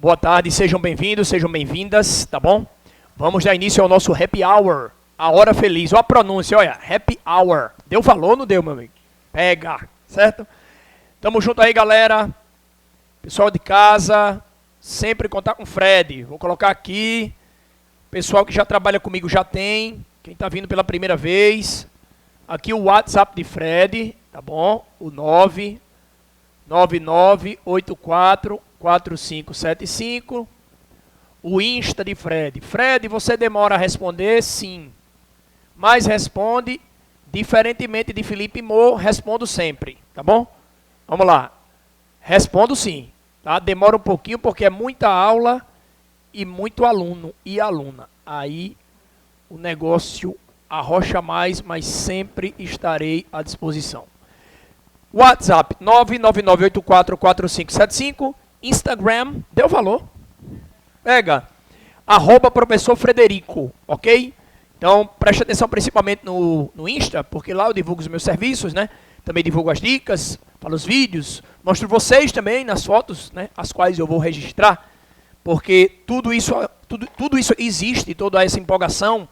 Boa tarde, sejam bem-vindos, sejam bem-vindas, tá bom? Vamos dar início ao nosso Happy Hour, a hora feliz. Olha a pronúncia, olha, Happy Hour. Deu valor ou não deu, meu amigo? Pega, certo? Tamo junto aí, galera. Pessoal de casa, sempre contar com o Fred. Vou colocar aqui. Pessoal que já trabalha comigo já tem. Quem tá vindo pela primeira vez. Aqui o WhatsApp de Fred, tá bom? O 999844575. O Insta de Fred. Fred, você demora a responder? Sim. Mas responde, diferentemente de Felipe Mo, respondo sempre, tá bom? Vamos lá. Respondo sim, tá? Demora um pouquinho porque é muita aula e muito aluno e aluna. Aí o negócio arrocha mais, mas sempre estarei à disposição. WhatsApp 999844575. Instagram, deu valor? Pega. @professor Frederico, ok? Então preste atenção principalmente no Insta, porque lá eu divulgo os meus serviços, né? Também divulgo as dicas, falo os vídeos, mostro vocês também nas fotos, né? As quais eu vou registrar, porque tudo isso existe, toda essa empolgação,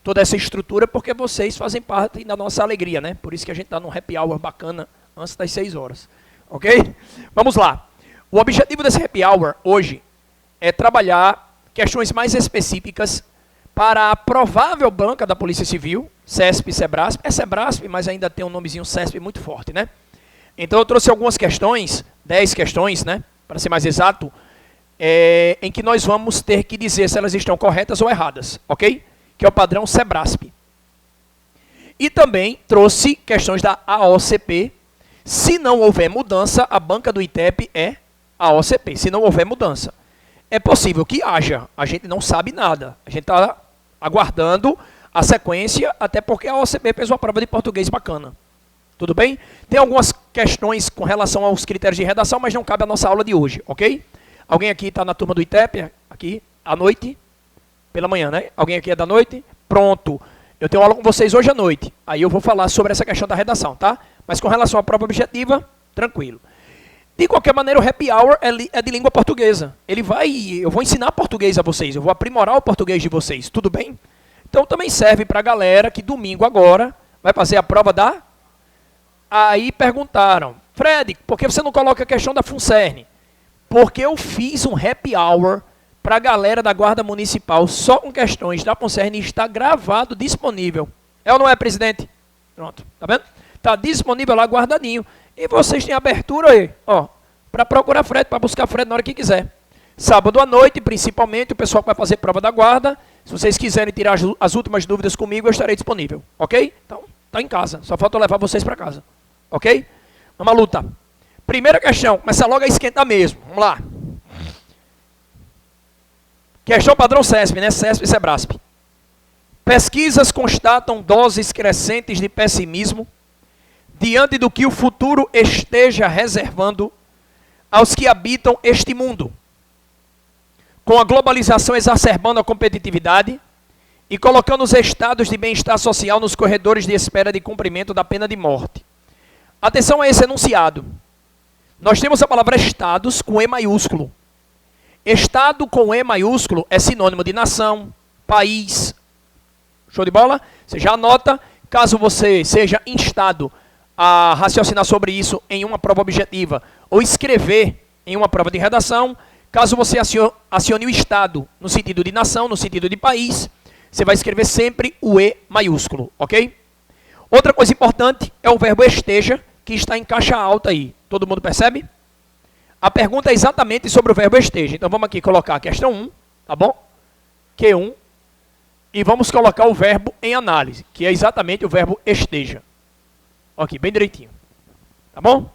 toda essa estrutura, porque vocês fazem parte da nossa alegria, né? Por isso que a gente está num happy hour bacana antes das 6 horas, ok? Vamos lá. O objetivo desse happy hour hoje é trabalhar questões mais específicas para a provável banca da Polícia Civil, CESP e SEBRASP. É SEBRASP, mas ainda tem um nomezinho CESP muito forte, né? Então eu trouxe algumas questões, 10 questões, né? Para ser mais exato, em que nós vamos ter que dizer se elas estão corretas ou erradas, ok? Que é o padrão SEBRASP. E também trouxe questões da AOCP. Se não houver mudança, a banca do ITEP é a AOCP. Se não houver mudança. É possível que haja, a gente não sabe nada. A gente está aguardando a sequência, até porque a OCP fez uma prova de português bacana. Tudo bem? Tem algumas questões com relação aos critérios de redação, mas não cabe a nossa aula de hoje, ok? Alguém aqui está na turma do ITEP, aqui, à noite, pela manhã, né? Alguém aqui é da noite? Pronto. Eu tenho aula com vocês hoje à noite. Aí eu vou falar sobre essa questão da redação, tá? Mas com relação à prova objetiva, tranquilo. De qualquer maneira, o Happy Hour é de língua portuguesa. Eu vou ensinar português a vocês, eu vou aprimorar o português de vocês, tudo bem? Então também serve para a galera que domingo agora vai fazer a prova da... Aí perguntaram, Fred, por que você não coloca a questão da FUNCERN? Porque eu fiz um Happy Hour para a galera da Guarda Municipal só com questões da FUNCERN e está gravado, disponível. É ou não é, presidente? Pronto, tá vendo? Está disponível lá, guardadinho. E vocês têm abertura aí, ó, para procurar Fred, para buscar Fred na hora que quiser. Sábado à noite, principalmente, o pessoal que vai fazer prova da guarda. Se vocês quiserem tirar as últimas dúvidas comigo, eu estarei disponível, ok? Então, tá em casa, só falta eu levar vocês para casa, ok? Vamos à luta. Primeira questão, começa logo a esquentar mesmo, vamos lá. Questão padrão CESP, né? CESP e SEBRASP. Pesquisas constatam doses crescentes de pessimismo diante do que o futuro esteja reservando aos que habitam este mundo, com a globalização exacerbando a competitividade e colocando os estados de bem-estar social nos corredores de espera de cumprimento da pena de morte. Atenção a esse enunciado. Nós temos a palavra estados com E maiúsculo. Estado com E maiúsculo é sinônimo de nação, país. Show de bola? Você já anota, caso você seja instado a raciocinar sobre isso em uma prova objetiva ou escrever em uma prova de redação, caso você acione o Estado no sentido de nação, no sentido de país, você vai escrever sempre o E maiúsculo, ok? Outra coisa importante é o verbo esteja, que está em caixa alta aí. Todo mundo percebe? A pergunta é exatamente sobre o verbo esteja. Então vamos aqui colocar a questão 1, tá bom? Q1. E vamos colocar o verbo em análise, que é exatamente o verbo esteja. Ok, bem direitinho. Tá bom?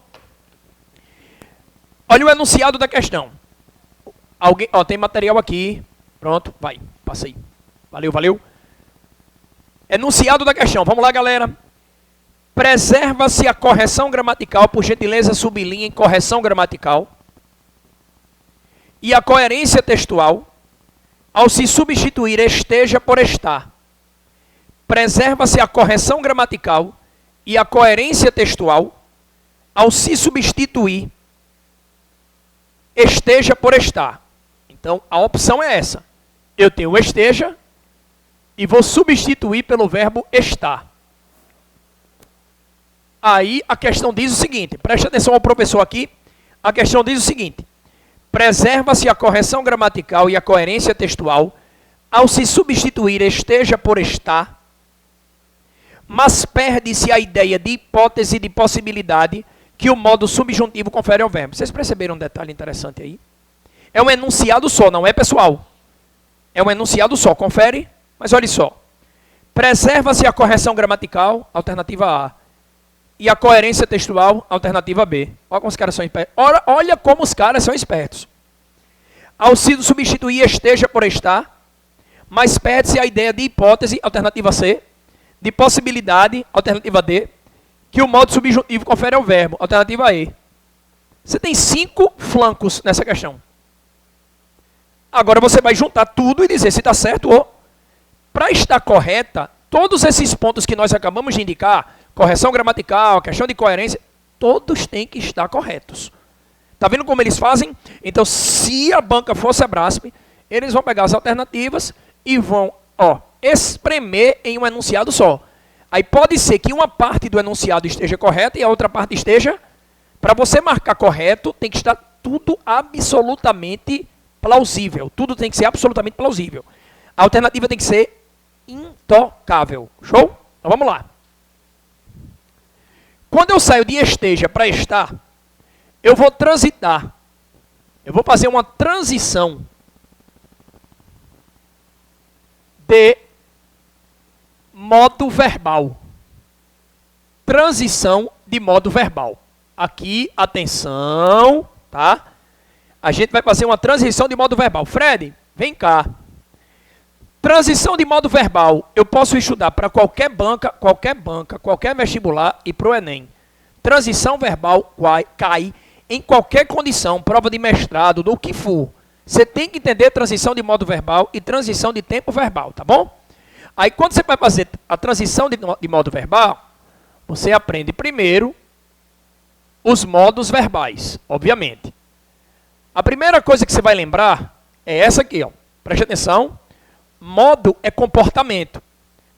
Olha o enunciado da questão. Alguém, ó, tem material aqui. Pronto, vai, passa aí. Valeu, valeu. Enunciado da questão. Vamos lá, galera. Preserva-se a correção gramatical, por gentileza, sublinhe em correção gramatical. E a coerência textual ao se substituir esteja por estar. Preserva-se a correção gramatical e a coerência textual ao se substituir esteja por estar. Então, a opção é essa. Eu tenho o esteja e vou substituir pelo verbo estar. Aí a questão diz o seguinte, preste atenção ao professor aqui, a questão diz o seguinte: preserva-se a correção gramatical e a coerência textual ao se substituir esteja por estar, mas perde-se a ideia de hipótese e de possibilidade que o modo subjuntivo confere ao verbo. Vocês perceberam um detalhe interessante aí? É um enunciado só, não é, pessoal? É um enunciado só, confere? Mas olha só. Preserva-se a correção gramatical, alternativa A, e a coerência textual, alternativa B. Olha como os caras são espertos. Olha como os caras são espertos. Ao se substituir esteja por estar, mas perde-se a ideia de hipótese, alternativa C, de possibilidade, alternativa D, que o modo subjuntivo confere ao verbo, alternativa E. Você tem 5 flancos nessa questão. Agora você vai juntar tudo e dizer se está certo ou... Para estar correta, todos esses pontos que nós acabamos de indicar, correção gramatical, questão de coerência, todos têm que estar corretos. Está vendo como eles fazem? Então, se a banca for Sebrasp, eles vão pegar as alternativas e vão espremer em um enunciado só. Aí pode ser que uma parte do enunciado esteja correta e a outra parte esteja... Para você marcar correto, tem que estar tudo absolutamente plausível. Tudo tem que ser absolutamente plausível. A alternativa tem que ser intocável. Show? Então vamos lá. Quando eu saio de esteja para estar, eu vou transitar. Eu vou fazer uma transição de modo verbal. Transição de modo verbal. Aqui, atenção, tá? A gente vai fazer uma transição de modo verbal. Fred, vem cá. Transição de modo verbal, eu posso estudar para qualquer banca, qualquer vestibular e para o Enem. Transição verbal cai em qualquer condição, prova de mestrado, do que for. Você tem que entender transição de modo verbal e transição de tempo verbal, tá bom? Aí quando você vai fazer a transição de modo verbal, você aprende primeiro os modos verbais, obviamente. A primeira coisa que você vai lembrar é essa aqui, ó. Preste atenção. Modo é comportamento.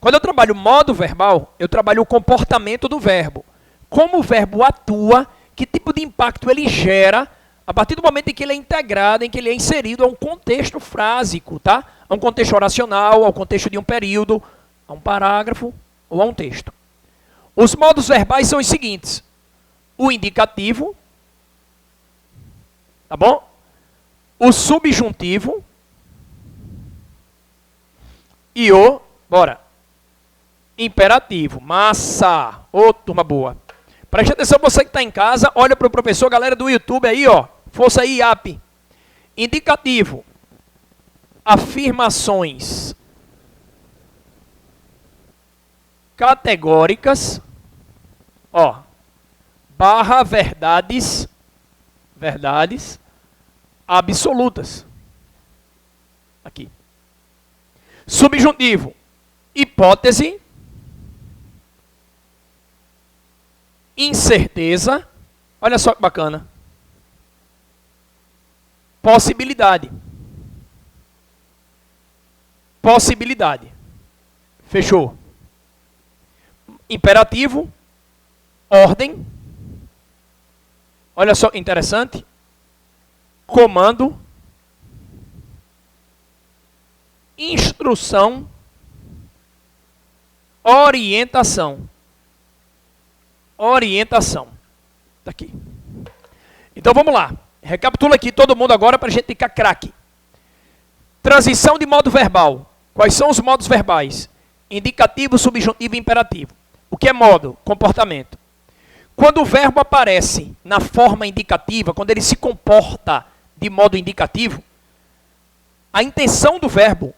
Quando eu trabalho modo verbal, eu trabalho o comportamento do verbo. Como o verbo atua, que tipo de impacto ele gera, a partir do momento em que ele é integrado, em que ele é inserido a um contexto frásico, tá? A um contexto oracional, ao contexto de um período, a um parágrafo ou a um texto. Os modos verbais são os seguintes. O indicativo, tá bom? O subjuntivo e o, imperativo. Massa! Ô, turma boa. Preste atenção, você que está em casa, olha para o professor, galera do YouTube aí, ó. Força aí, IAP. Indicativo. Afirmações categóricas, ó, barra verdades absolutas. Aqui. Subjuntivo, hipótese, incerteza, olha só que bacana, possibilidade. Fechou. Imperativo, ordem, olha só que interessante, comando, instrução, orientação. Tá aqui. Então vamos lá. Recapitula aqui todo mundo agora para a gente ficar craque. Transição de modo verbal. Quais são os modos verbais? Indicativo, subjuntivo e imperativo. O que é modo? Comportamento. Quando o verbo aparece na forma indicativa, quando ele se comporta de modo indicativo, a intenção do verbo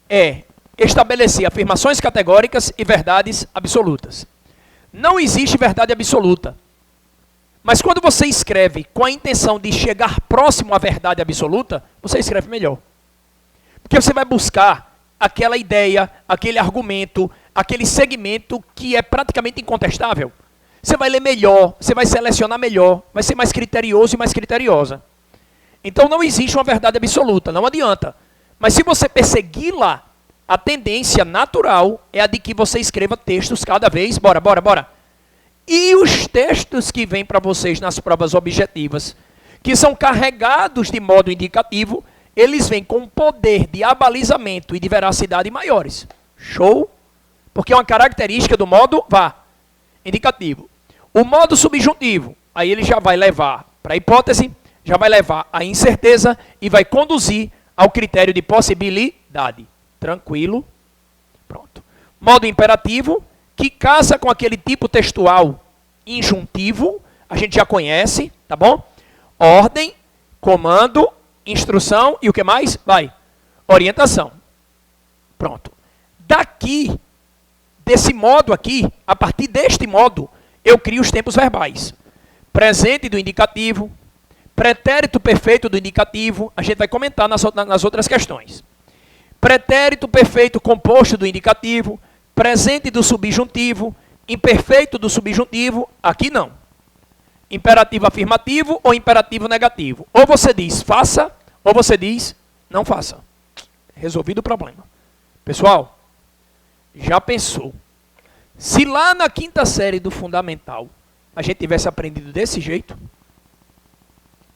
é estabelecer afirmações categóricas e verdades absolutas. Não existe verdade absoluta. Mas quando você escreve com a intenção de chegar próximo à verdade absoluta, você escreve melhor. Porque você vai buscar aquela ideia, aquele argumento, aquele segmento que é praticamente incontestável. Você vai ler melhor, você vai selecionar melhor, vai ser mais criterioso e mais criteriosa. Então não existe uma verdade absoluta, não adianta. Mas se você persegui-la, a tendência natural é a de que você escreva textos cada vez, bora. E os textos que vêm para vocês nas provas objetivas, que são carregados de modo indicativo, eles vêm com poder de abalizamento e de veracidade maiores. Show? Porque é uma característica do modo indicativo. O modo subjuntivo, aí ele já vai levar para a hipótese, já vai levar à incerteza e vai conduzir ao critério de possibilidade. Tranquilo? Pronto. Modo imperativo, que casa com aquele tipo textual injuntivo, a gente já conhece, tá bom? Ordem, comando, instrução e o que mais? Orientação. Pronto. Daqui, desse modo aqui, a partir deste modo, eu crio os tempos verbais. Presente do indicativo, pretérito perfeito do indicativo, a gente vai comentar nas outras questões. Pretérito perfeito composto do indicativo, presente do subjuntivo, imperfeito do subjuntivo, aqui não. Imperativo afirmativo ou imperativo negativo. Ou você diz faça, ou você diz não faça. Resolvido o problema. Pessoal, já pensou? Se lá na quinta série do fundamental a gente tivesse aprendido desse jeito,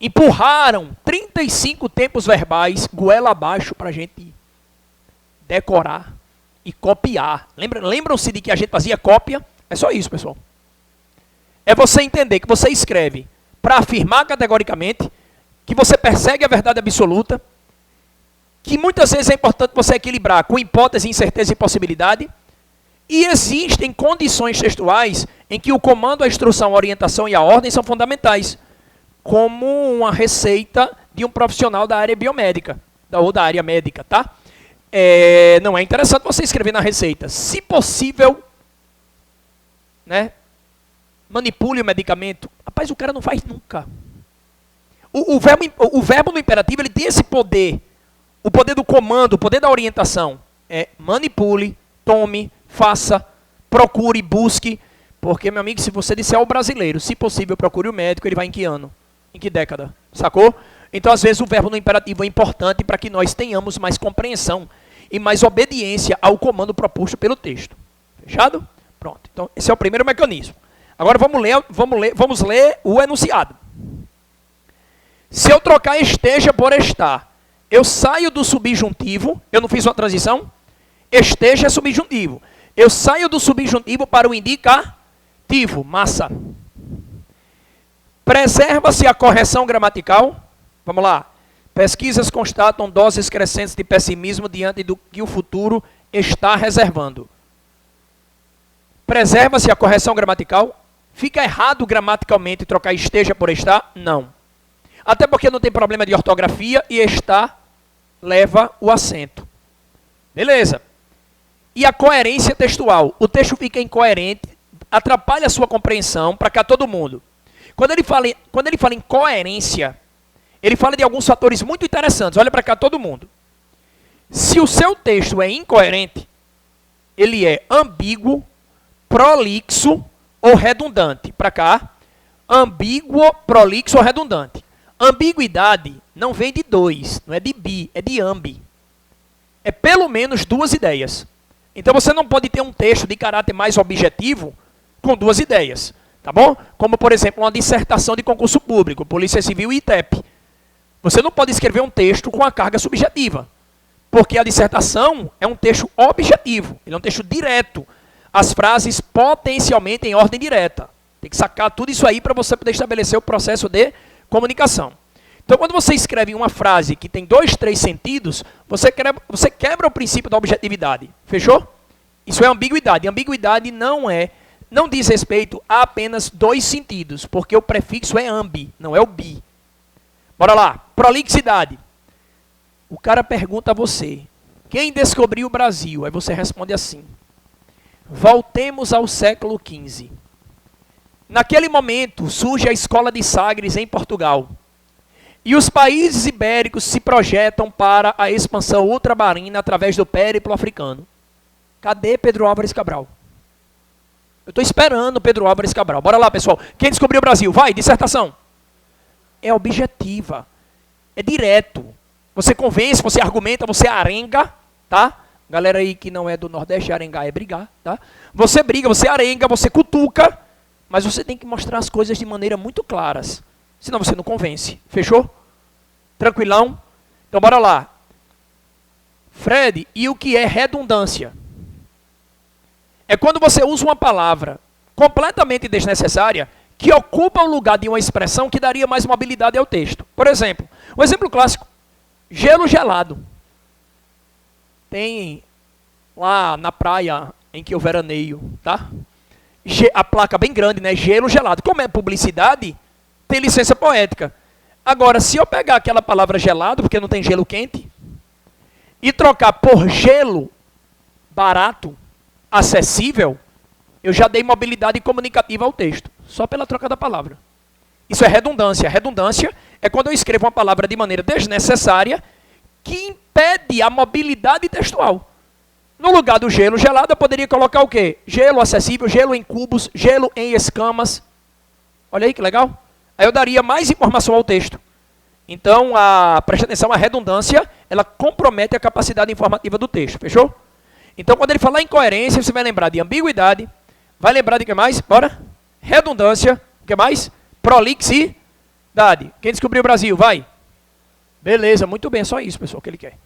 empurraram 35 tempos verbais goela abaixo para a gente decorar e copiar. Lembram-se de que a gente fazia cópia? É só isso, pessoal. É você entender que você escreve para afirmar categoricamente, que você persegue a verdade absoluta, que muitas vezes é importante você equilibrar com hipótese, incerteza e possibilidade, e existem condições textuais em que o comando, a instrução, a orientação e a ordem são fundamentais, como uma receita de um profissional da área biomédica, ou da área médica, tá? Não é interessante você escrever na receita. Se possível, né, manipule o medicamento. Rapaz, o cara não faz nunca. O verbo no imperativo, ele tem esse poder. O poder do comando, o poder da orientação. Manipule, tome, faça, procure, busque. Porque, meu amigo, se você disser ao brasileiro, se possível, procure o médico, ele vai em que ano? Em que década? Sacou? Então, às vezes, o verbo no imperativo é importante para que nós tenhamos mais compreensão e mais obediência ao comando proposto pelo texto. Fechado? Pronto. Então, esse é o primeiro mecanismo. Agora, vamos ler o enunciado. Se eu trocar esteja por estar, eu saio do subjuntivo, eu não fiz uma transição? Esteja é subjuntivo. Eu saio do subjuntivo para o indicativo, massa. Preserva-se a correção gramatical. Vamos lá. Pesquisas constatam doses crescentes de pessimismo diante do que o futuro está reservando. Preserva-se a correção gramatical. Fica errado gramaticalmente trocar esteja por estar? Não. Até porque não tem problema de ortografia e estar leva o acento. Beleza. E a coerência textual. O texto fica incoerente, atrapalha a sua compreensão para cá todo mundo. Quando ele fala em coerência, ele fala de alguns fatores muito interessantes. Olha para cá todo mundo. Se o seu texto é incoerente, ele é ambíguo, prolixo ou redundante. Para cá, ambíguo, prolixo ou redundante. Ambiguidade não vem de dois, não é de bi, é de ambi. É pelo menos duas ideias. Então você não pode ter um texto de caráter mais objetivo com duas ideias. Tá bom? Como, por exemplo, uma dissertação de concurso público, Polícia Civil e ITEP. Você não pode escrever um texto com a carga subjetiva, porque a dissertação é um texto objetivo, ele é um texto direto. As frases potencialmente em ordem direta. Tem que sacar tudo isso aí para você poder estabelecer o processo de comunicação. Então, quando você escreve uma frase que tem 2, 3 sentidos, você quebra o princípio da objetividade. Fechou? Isso é ambiguidade. Ambiguidade não diz respeito a apenas 2 sentidos, porque o prefixo é ambi, não é o bi. Bora lá. Prolixidade. O cara pergunta a você, quem descobriu o Brasil? Aí você responde assim, voltemos ao século XV. Naquele momento, surge a Escola de Sagres em Portugal. E os países ibéricos se projetam para a expansão ultramarina através do périplo africano. Cadê Pedro Álvares Cabral? Eu estou esperando Pedro Álvares Cabral. Bora lá, pessoal. Quem descobriu o Brasil? Vai, dissertação. É objetiva. É direto. Você convence, você argumenta, você arenga, tá? Galera aí que não é do Nordeste, arengar é brigar, tá? Você briga, você arenga, você cutuca, mas você tem que mostrar as coisas de maneira muito claras. Senão você não convence. Fechou? Tranquilão? Então bora lá. Fred, e o que é redundância? É quando você usa uma palavra completamente desnecessária que ocupa o lugar de uma expressão que daria mais mobilidade ao texto. Por exemplo, um exemplo clássico, gelo gelado. Tem lá na praia em que eu veraneio, tá? A placa bem grande, né? Gelo gelado. Como é publicidade, tem licença poética. Agora, se eu pegar aquela palavra gelado, porque não tem gelo quente, e trocar por gelo barato, acessível, eu já dei mobilidade comunicativa ao texto, só pela troca da palavra. Isso é redundância. Redundância é quando eu escrevo uma palavra de maneira desnecessária que impede a mobilidade textual. No lugar do gelo gelado, eu poderia colocar o quê? Gelo acessível, gelo em cubos, gelo em escamas. Olha aí que legal. Aí eu daria mais informação ao texto. Então, preste atenção, a redundância, ela compromete a capacidade informativa do texto. Fechou? Então, quando ele falar incoerência, você vai lembrar de ambiguidade, vai lembrar de que mais? Bora? Redundância, o que mais? Prolixidade. Quem descobriu o Brasil? Vai. Beleza, muito bem, é só isso, pessoal, que ele quer.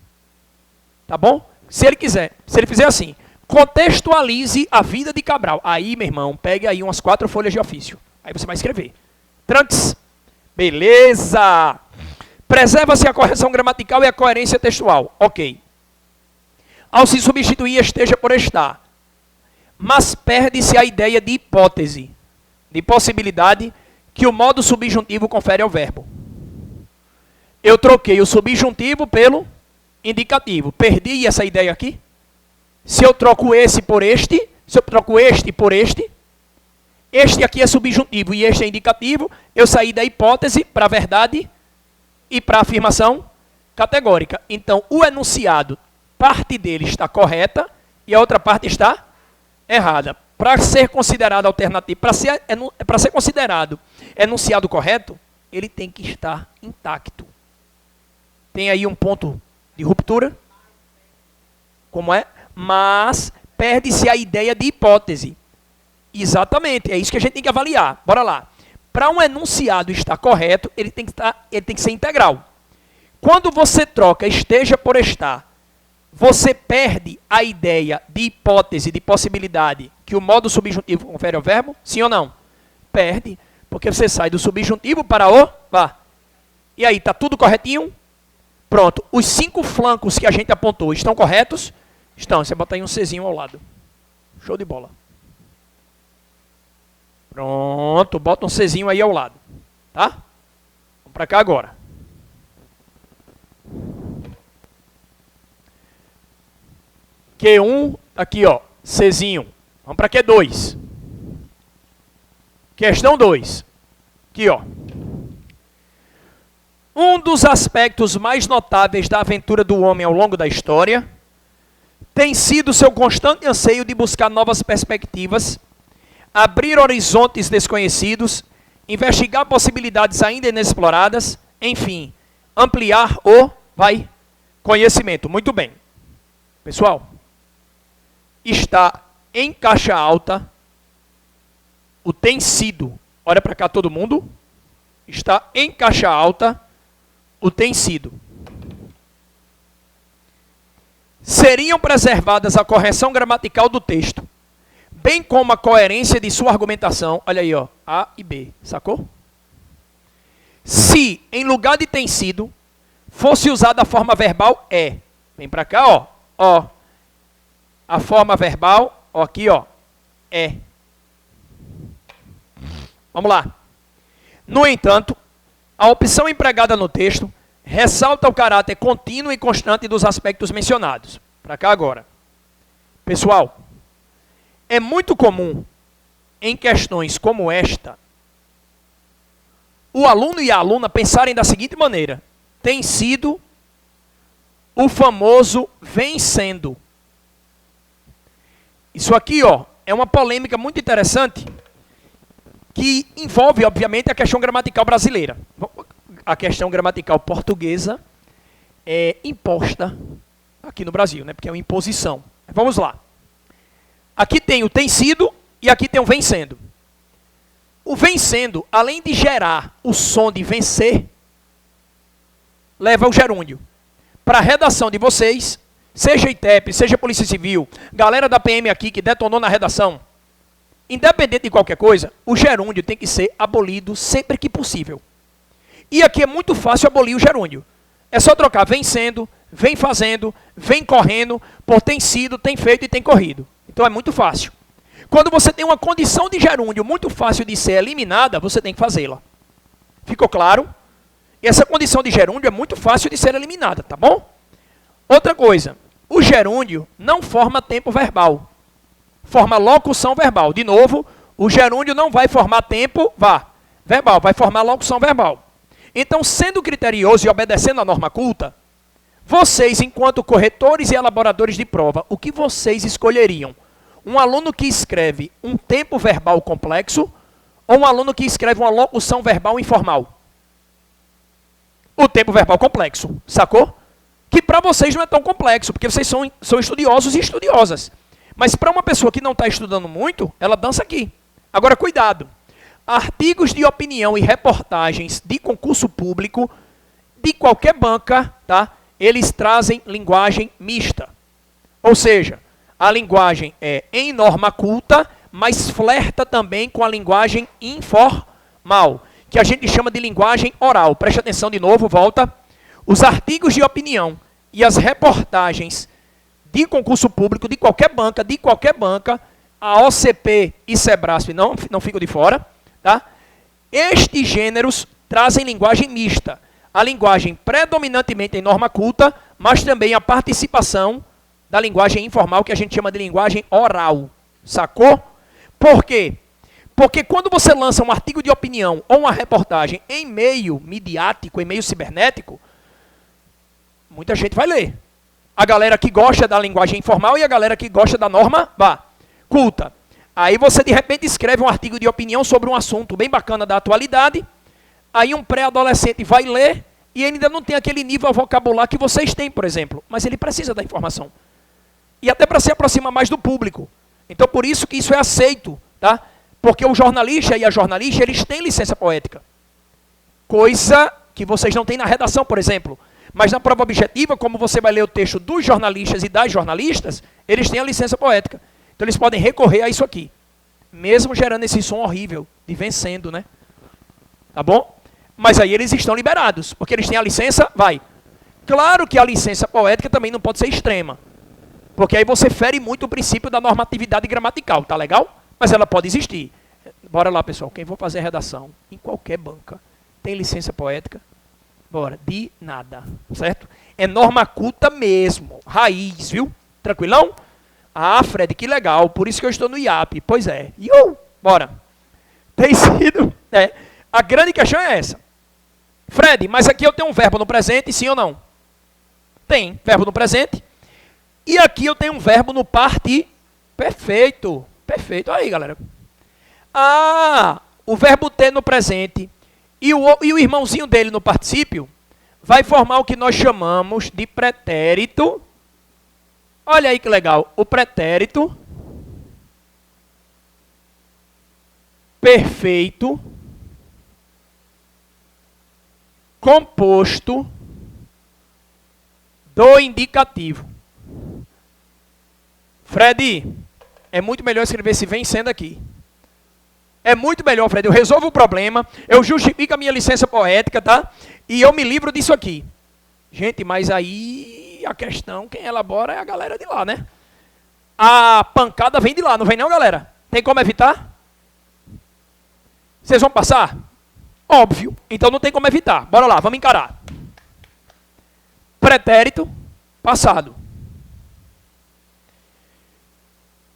Tá bom? Se ele quiser, se ele fizer assim, contextualize a vida de Cabral. Aí, meu irmão, pegue aí umas 4 folhas de ofício. Aí você vai escrever. Tranques. Beleza. Preserva-se a correção gramatical e a coerência textual. Ok. Ao se substituir esteja por estar. Mas perde-se a ideia de hipótese, de possibilidade, que o modo subjuntivo confere ao verbo. Eu troquei o subjuntivo pelo indicativo. Perdi essa ideia aqui? Se eu troco esse por este, se eu troco este por este aqui é subjuntivo e este é indicativo, eu saí da hipótese para a verdade e para a afirmação categórica. Então, o enunciado, parte dele está correta e a outra parte está errada. Para ser considerado alternativo, para ser considerado enunciado correto, ele tem que estar intacto. Tem aí um ponto de ruptura? Como é? Mas perde-se a ideia de hipótese. Exatamente, é isso que a gente tem que avaliar. Bora lá. Para um enunciado estar correto, ele tem que ser integral. Quando você troca esteja por estar, você perde a ideia de hipótese, de possibilidade, que o modo subjuntivo confere ao verbo? Sim ou não? Perde, porque você sai do subjuntivo para o vá. E aí, está tudo corretinho? Pronto. Os 5 flancos que a gente apontou estão corretos? Estão. Você bota aí um Czinho ao lado. Show de bola. Pronto. Bota um Czinho aí ao lado. Tá? Vamos para cá agora. Q1, aqui ó, Czinho. Vamos para Q2. Questão 2. Aqui ó. Um dos aspectos mais notáveis da aventura do homem ao longo da história tem sido seu constante anseio de buscar novas perspectivas, abrir horizontes desconhecidos, investigar possibilidades ainda inexploradas, enfim, ampliar o conhecimento. Muito bem. Pessoal, está em caixa alta o tem sido. Olha para cá todo mundo. Está em caixa alta o tem sido. Seriam preservadas a correção gramatical do texto, bem como a coerência de sua argumentação. Olha aí, ó, A e B, sacou? Se, em lugar de tem sido, fosse usada a forma verbal é. Vem para cá, ó. A forma verbal, ó, aqui, ó, é. Vamos lá. No entanto, a opção empregada no texto ressalta o caráter contínuo e constante dos aspectos mencionados. Para cá agora. Pessoal, é muito comum em questões como esta, o aluno e a aluna pensarem da seguinte maneira: tem sido o famoso vem sendo. Isso aqui, ó, é uma polêmica muito interessante que envolve, obviamente, a questão gramatical brasileira. a questão gramatical portuguesa é imposta aqui no Brasil, né? Porque é uma imposição. Vamos lá. Aqui tem o tem sido e aqui tem o vem sendo. O vem sendo, além de gerar o som de vencer, leva o gerúndio. Para a redação de vocês, seja ITEP, seja Polícia Civil, galera da PM aqui que detonou na redação, independente de qualquer coisa, o gerúndio tem que ser abolido sempre que possível. E aqui é muito fácil abolir o gerúndio. É só trocar vem sendo, vem fazendo, vem correndo, por tem sido, tem feito e tem corrido. Então é muito fácil. Quando você tem uma condição de gerúndio muito fácil de ser eliminada, você tem que fazê-la. Ficou claro? E essa condição de gerúndio é muito fácil de ser eliminada, tá bom? Outra coisa, o gerúndio não forma tempo verbal. Forma locução verbal. De novo, o gerúndio não vai formar tempo verbal, vai formar locução verbal. Então, sendo criterioso e obedecendo à norma culta, vocês, enquanto corretores e elaboradores de prova, o que vocês escolheriam? Um aluno que escreve um tempo verbal complexo ou um aluno que escreve uma locução verbal informal? O tempo verbal complexo, sacou? Que para vocês não é tão complexo, porque vocês são estudiosos e estudiosas. Mas para uma pessoa que não está estudando muito, ela dança aqui. Agora, cuidado. Artigos de opinião e reportagens de concurso público, de qualquer banca, tá? Eles trazem linguagem mista. Ou seja, a linguagem é em norma culta, mas flerta também com a linguagem informal, que a gente chama de linguagem oral. Preste atenção de novo, volta. Os artigos de opinião e as reportagens de concurso público, de qualquer banca, a OCP e Sebrasp não ficam de fora, tá? Estes gêneros trazem linguagem mista. A linguagem predominantemente em norma culta, mas também a participação da linguagem informal, que a gente chama de linguagem oral. Sacou? Por quê? Porque quando você lança um artigo de opinião ou uma reportagem em meio midiático, em meio cibernético, muita gente vai ler. A galera que gosta da linguagem informal e a galera que gosta da norma culta. Aí você, de repente, escreve um artigo de opinião sobre um assunto bem bacana da atualidade, aí um pré-adolescente vai ler e ele ainda não tem aquele nível vocabular que vocês têm, por exemplo, mas ele precisa da informação. E até para se aproximar mais do público. Então, por isso que isso é aceito, tá? Porque o jornalista e a jornalista, eles têm licença poética. Coisa que vocês não têm na redação, por exemplo. Mas na prova objetiva, como você vai ler o texto dos jornalistas e das jornalistas, eles têm a licença poética. Então, eles podem recorrer a isso aqui. Mesmo gerando esse som horrível de vencendo, né? Tá bom? Mas aí eles estão liberados, porque eles têm a licença, Claro que a licença poética também não pode ser extrema. Porque aí você fere muito o princípio da normatividade gramatical, tá legal? Mas ela pode existir. Bora lá, pessoal. Quem for fazer redação em qualquer banca tem licença poética? Bora. De nada, certo? É norma culta mesmo. Raiz, viu? Tranquilão? Ah, Fred, que legal. Por isso que eu estou no IAP. Pois é. Bora. Tem sido... A grande questão é essa. Fred, mas aqui eu tenho um verbo no presente, sim ou não? Tem verbo no presente. E aqui eu tenho um verbo no parti perfeito. Perfeito. Aí, galera. Ah, o verbo ter no presente e o irmãozinho dele no particípio vai formar o que nós chamamos de pretérito. Olha aí que legal. O pretérito perfeito composto do indicativo. Fred, é muito melhor escrever esse vem sendo aqui. É muito melhor, Fred. Eu resolvo o problema, eu justifico a minha licença poética, tá? E eu me livro disso aqui. Gente, mas aí a questão, quem elabora é a galera de lá, né? A pancada vem de lá, não vem não, galera? Tem como evitar? Vocês vão passar? Óbvio. Então não tem como evitar. Bora lá, vamos encarar. Pretérito, passado.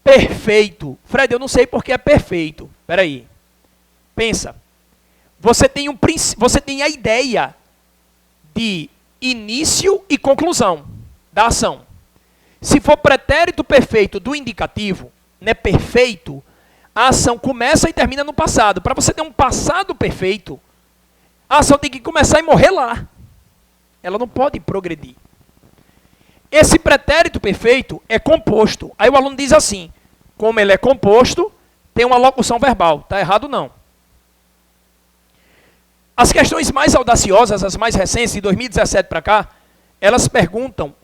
Perfeito. Fred, eu não sei porque é perfeito. Espera aí. Pensa. Você tem a ideia de início e conclusão da ação. Se for pretérito perfeito do indicativo, né, perfeito, a ação começa e termina no passado. Para você ter um passado perfeito, A ação tem que começar e morrer lá. Ela não pode progredir. Esse pretérito perfeito é composto. Aí o aluno diz assim, como ele é composto, tem uma locução verbal. Está errado não. As questões mais audaciosas, as mais recentes, de 2017 para cá, elas perguntam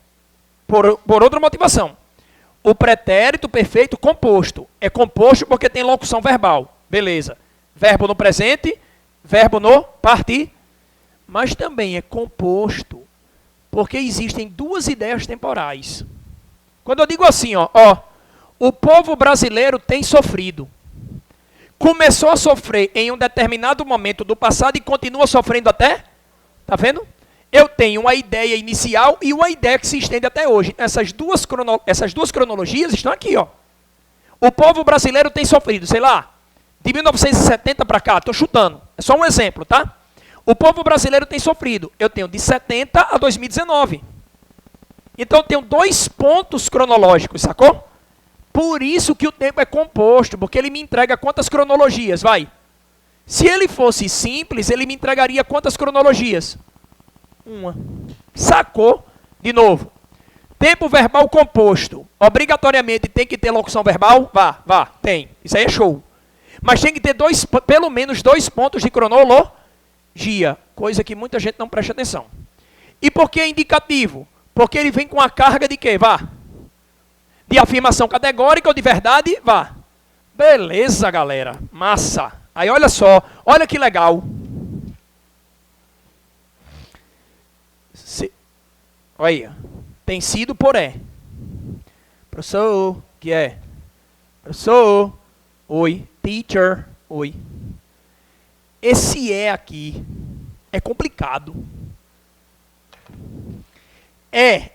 por outra motivação. O pretérito perfeito composto. É composto porque tem locução verbal. Beleza. Verbo no presente, verbo no partir. Mas também é composto porque existem duas ideias temporais. Quando eu digo assim, ó, o povo brasileiro tem sofrido. Começou a sofrer em um determinado momento do passado e continua sofrendo até? Tá vendo? Eu tenho uma ideia inicial e uma ideia que se estende até hoje. Essas duas cronologias estão aqui, ó. O povo brasileiro tem sofrido, sei lá, de 1970 para cá, estou chutando. É só um exemplo, tá? O povo brasileiro tem sofrido. Eu tenho de 70 a 2019. Então eu tenho 2 pontos cronológicos, sacou? Por isso que o tempo é composto, porque ele me entrega quantas cronologias, vai? Se ele fosse simples, ele me entregaria quantas cronologias? Uma. Sacou? De novo. Tempo verbal composto. Obrigatoriamente tem que ter locução verbal? Vá, tem. Isso aí é show. Mas tem que ter pelo menos 2 pontos de cronologia, coisa que muita gente não presta atenção. E por que é indicativo? Porque ele vem com a carga de quê? De afirmação categórica ou de verdade? Beleza, galera. Massa. Aí olha só, olha que legal. Olha, tem sido por é. Professor, que é? Professor, oi. Teacher, oi. Esse é aqui é complicado. É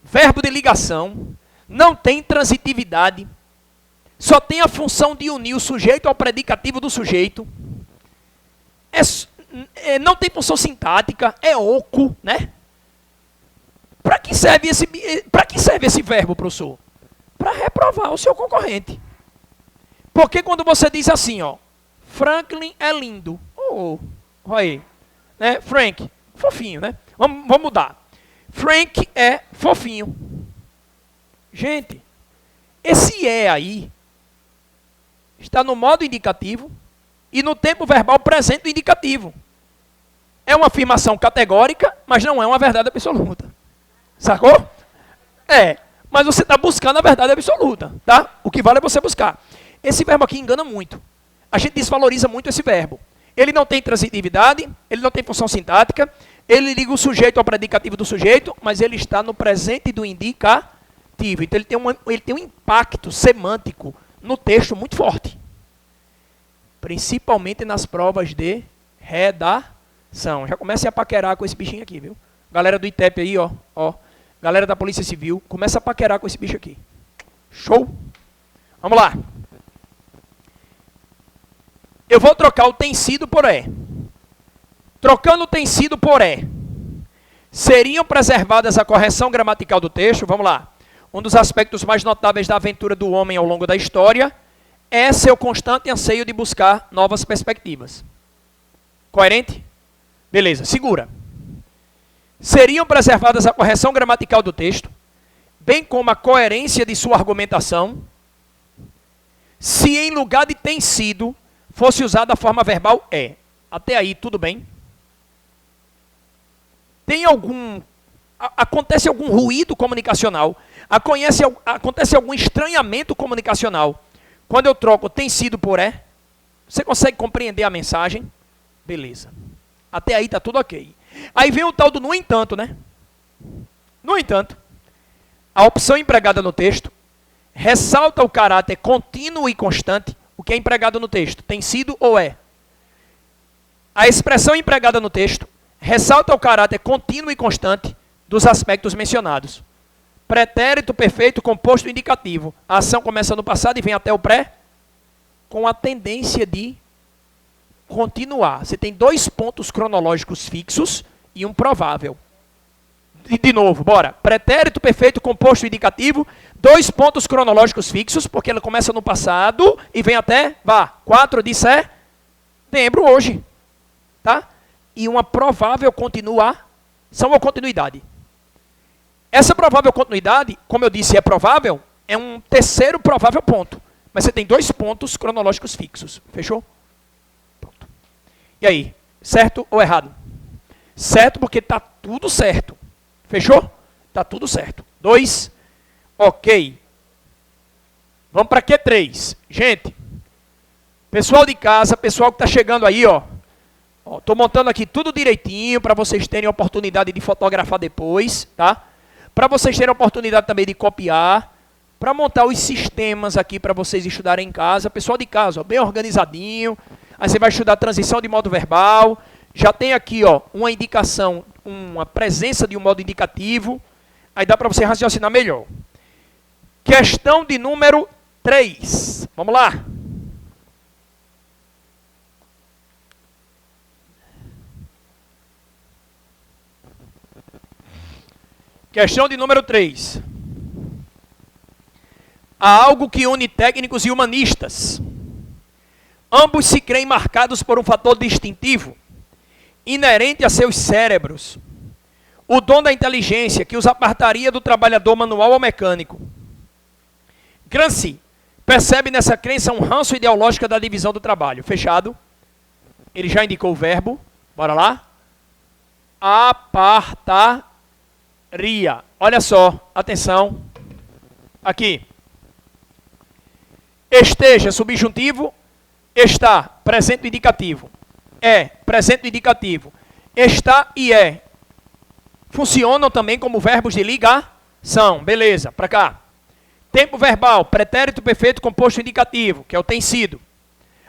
verbo de ligação, não tem transitividade, só tem a função de unir o sujeito ao predicativo do sujeito, não tem função sintática, é oco, né? Para que serve esse verbo, professor? Para reprovar o seu concorrente. Porque quando você diz assim, ó, Franklin é lindo, olha aí, né? Frank, fofinho, né? Vamos mudar. Frank é fofinho. Gente, esse é aí está no modo indicativo e no tempo verbal presente do indicativo. É uma afirmação categórica, mas não é uma verdade absoluta. Sacou? Mas você está buscando a verdade absoluta, tá? O que vale é você buscar. Esse verbo aqui engana muito. A gente desvaloriza muito esse verbo. Ele não tem transitividade, ele não tem função sintática, ele liga o sujeito ao predicativo do sujeito, mas ele está no presente do indicativo. Então ele tem um impacto semântico no texto muito forte. Principalmente nas provas de redação. Já comece a paquerar com esse bichinho aqui, viu? Galera do ITEP aí, ó. Galera da Polícia Civil, começa a paquerar com esse bicho aqui. Show? Vamos lá. Eu vou trocar o tem sido por é. Trocando o tem sido por é, seriam preservadas a correção gramatical do texto? Vamos lá. Um dos aspectos mais notáveis da aventura do homem ao longo da história é seu constante anseio de buscar novas perspectivas. Coerente? Beleza, segura. Seriam preservadas a correção gramatical do texto, bem como a coerência de sua argumentação, se em lugar de tem sido fosse usada a forma verbal é. Até aí, tudo bem? Acontece algum ruído comunicacional? Acontece algum estranhamento comunicacional? Quando eu troco tem sido por é? Você consegue compreender a mensagem? Beleza. Até aí está tudo ok. Aí vem o tal do no entanto, né? No entanto, a opção empregada no texto ressalta o caráter contínuo e constante. O que é empregado no texto? Tem sido ou é? A expressão empregada no texto ressalta o caráter contínuo e constante dos aspectos mencionados. Pretérito perfeito composto indicativo. A ação começa no passado e vem até o pré, com a tendência de continuar. Você tem 2 pontos cronológicos fixos e um provável. De novo, bora. Pretérito perfeito composto indicativo, 2 pontos cronológicos fixos, porque ela começa no passado e vem até, 4 de setembro hoje. Tá? e uma provável continuação ou continuidade. Essa provável continuidade, como eu disse, é provável, é um terceiro provável ponto. Mas você tem 2 pontos cronológicos fixos. Fechou? Pronto. E aí, certo ou errado? Certo porque está tudo certo. Fechou? Está tudo certo. 2, ok. Vamos para Q3. Gente, pessoal de casa, pessoal que está chegando aí, ó. Estou montando aqui tudo direitinho para vocês terem a oportunidade de fotografar depois, tá? Para vocês terem a oportunidade também de copiar, para montar os sistemas aqui para vocês estudarem em casa. Pessoal de casa, ó, bem organizadinho. Aí você vai estudar transição de modo verbal. Já tem aqui, ó, uma indicação, uma presença de um modo indicativo. Aí dá para você raciocinar melhor. Questão de número 3. Vamos lá. Questão de número 3. Há algo que une técnicos e humanistas. Ambos se creem marcados por um fator distintivo, inerente a seus cérebros. O dom da inteligência que os apartaria do trabalhador manual ou mecânico. Gramsci percebe nessa crença um ranço ideológico da divisão do trabalho. Fechado? Ele já indicou o verbo. Bora lá. Apartaria. Olha só, atenção. Aqui. Esteja, subjuntivo. Está, presente indicativo. É, presente indicativo. Está e é. Funcionam também como verbos de ligação. Beleza, para cá. Tempo verbal, pretérito perfeito composto indicativo, que é o tem sido.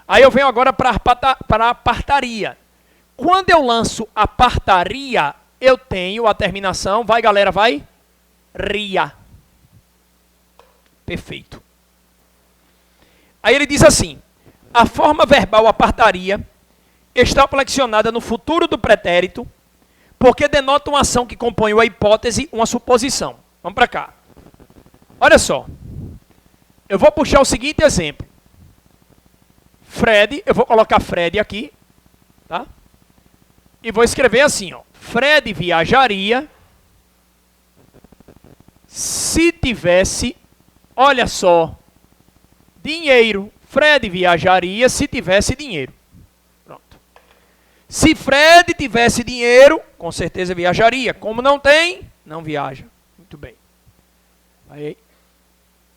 Aí eu venho agora para a apartaria. Quando eu lanço apartaria, eu tenho a terminação, vai galera, vai, ria. Perfeito. Aí ele diz assim, a forma verbal apartaria está flexionada no futuro do pretérito, porque denota uma ação que compõe a hipótese, uma suposição. Vamos para cá. Olha só. Eu vou puxar o seguinte exemplo. Fred, eu vou colocar Fred aqui, tá? E vou escrever assim, ó. Fred viajaria se tivesse, olha só, dinheiro. Fred viajaria se tivesse dinheiro. Pronto. Se Fred tivesse dinheiro, com certeza viajaria. Como não tem, não viaja. Muito bem.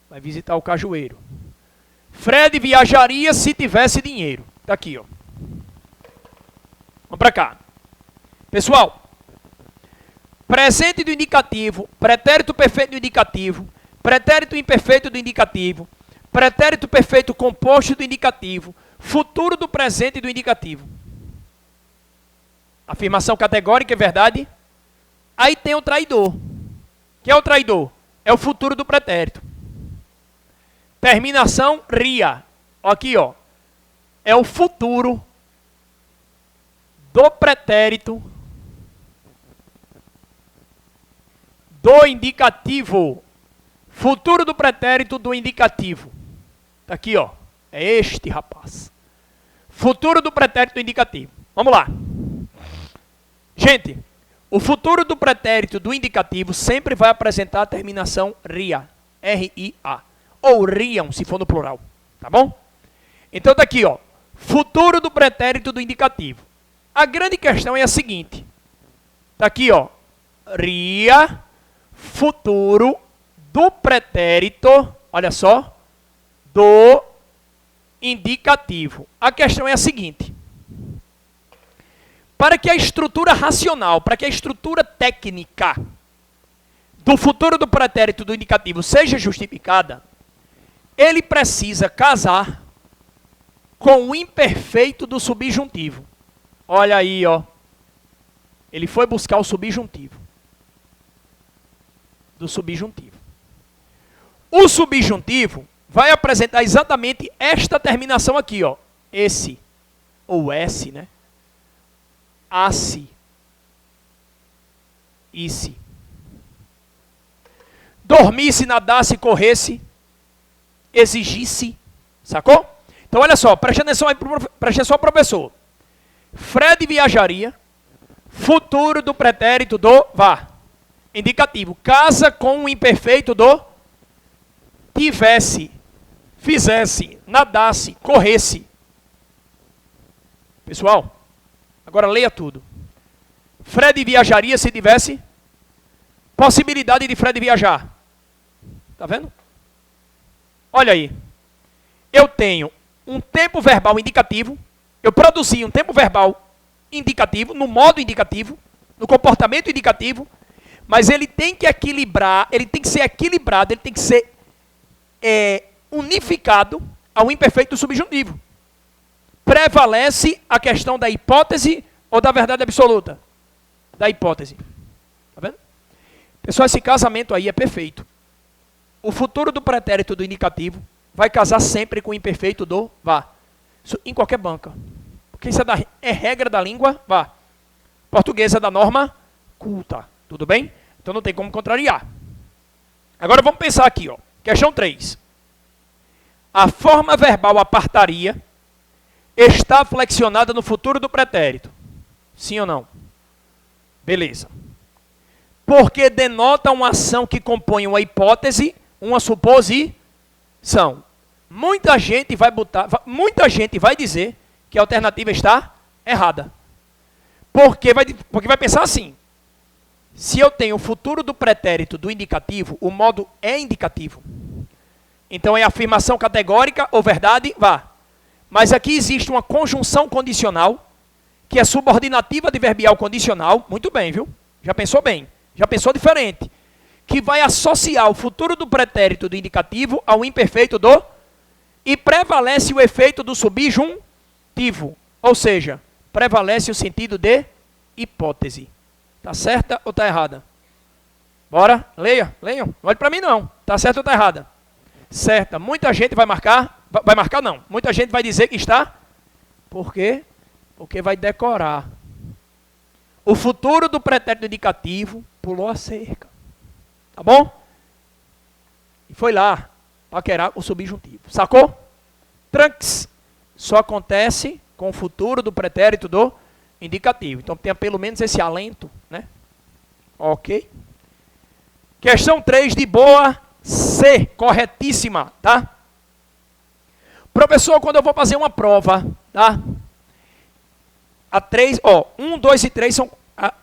Vai visitar o cajueiro. Fred viajaria se tivesse dinheiro. Tá aqui, ó. Vamos para cá. Pessoal, presente do indicativo, pretérito perfeito do indicativo, pretérito imperfeito do indicativo, pretérito perfeito composto do indicativo, futuro do presente do indicativo. Afirmação categórica, é verdade? Aí tem o traidor. Quem é o traidor? É o futuro do pretérito. Terminação, ria. Aqui, ó. É o futuro do pretérito do indicativo. Futuro do pretérito do indicativo. Tá aqui, ó. É este, rapaz. Futuro do pretérito do indicativo. Vamos lá. Gente, o futuro do pretérito do indicativo sempre vai apresentar a terminação ria. R-I-A. Ou riam, se for no plural. Tá bom? Então tá aqui, ó. Futuro do pretérito do indicativo. A grande questão é a seguinte. Tá aqui, ó. Ria, futuro do pretérito, olha só, do indicativo. A questão é a seguinte. Para que a estrutura racional, para que a estrutura técnica do futuro do pretérito do indicativo seja justificada, ele precisa casar com o imperfeito do subjuntivo. Olha aí, ó. Ele foi buscar o subjuntivo. Do subjuntivo. O subjuntivo vai apresentar exatamente esta terminação aqui, ó. Esse, ou S, né? Asse. Isse. Dormisse, nadasse, corresse, exigisse. Sacou? Então, olha só, preste atenção aí, professor. Fred viajaria Futuro do pretérito do vá. Indicativo. Casa com o imperfeito do tivesse, fizesse, nadasse, corresse. Pessoal, agora leia tudo. Fred viajaria se tivesse possibilidade de Fred viajar. Tá vendo? Olha aí. Eu tenho um tempo verbal indicativo. Eu produzi um tempo verbal indicativo, no modo indicativo, no comportamento indicativo, mas ele tem que equilibrar, ele tem que ser equilibrado, ele tem que ser unificado ao imperfeito subjuntivo. Prevalece a questão da hipótese ou da verdade absoluta? Da hipótese. Tá vendo? Pessoal, esse casamento aí é perfeito. O futuro do pretérito do indicativo vai casar sempre com o imperfeito do vá. Isso em qualquer banca. Porque isso é regra da língua vá. Portuguesa da norma culta. Tudo bem? Então não tem como contrariar. Agora vamos pensar aqui, ó. Questão 3. A forma verbal apartaria está flexionada no futuro do pretérito. Sim ou não? Beleza. Porque denota uma ação que compõe uma hipótese, uma suposição. Muita gente vai dizer que a alternativa está errada. Porque vai pensar assim. Se eu tenho o futuro do pretérito do indicativo, o modo é indicativo. Então é afirmação categórica ou verdade, vá. Mas aqui existe uma conjunção condicional, que é subordinativa adverbial condicional. Muito bem, viu? Já pensou bem. Já pensou diferente. Que vai associar o futuro do pretérito do indicativo ao imperfeito do... E prevalece o efeito do subjuntivo. Ou seja, prevalece o sentido de hipótese. Tá certa ou tá errada? Bora? Leiam. Não olhe para mim não. Tá certa ou tá errada? Certa. Muita gente vai marcar. Vai marcar não. Muita gente vai dizer que está. Por quê? Porque vai decorar. O futuro do pretérito indicativo pulou a cerca. Tá bom? E foi lá paquerar o subjuntivo. Sacou? Tranks. Só acontece com o futuro do pretérito do indicativo. Então tenha pelo menos esse alento, né? Ok. Questão 3 de boa C. Corretíssima, tá? Professor, quando eu vou fazer uma prova, tá? A 3, ó, 1, 2 e 3 são...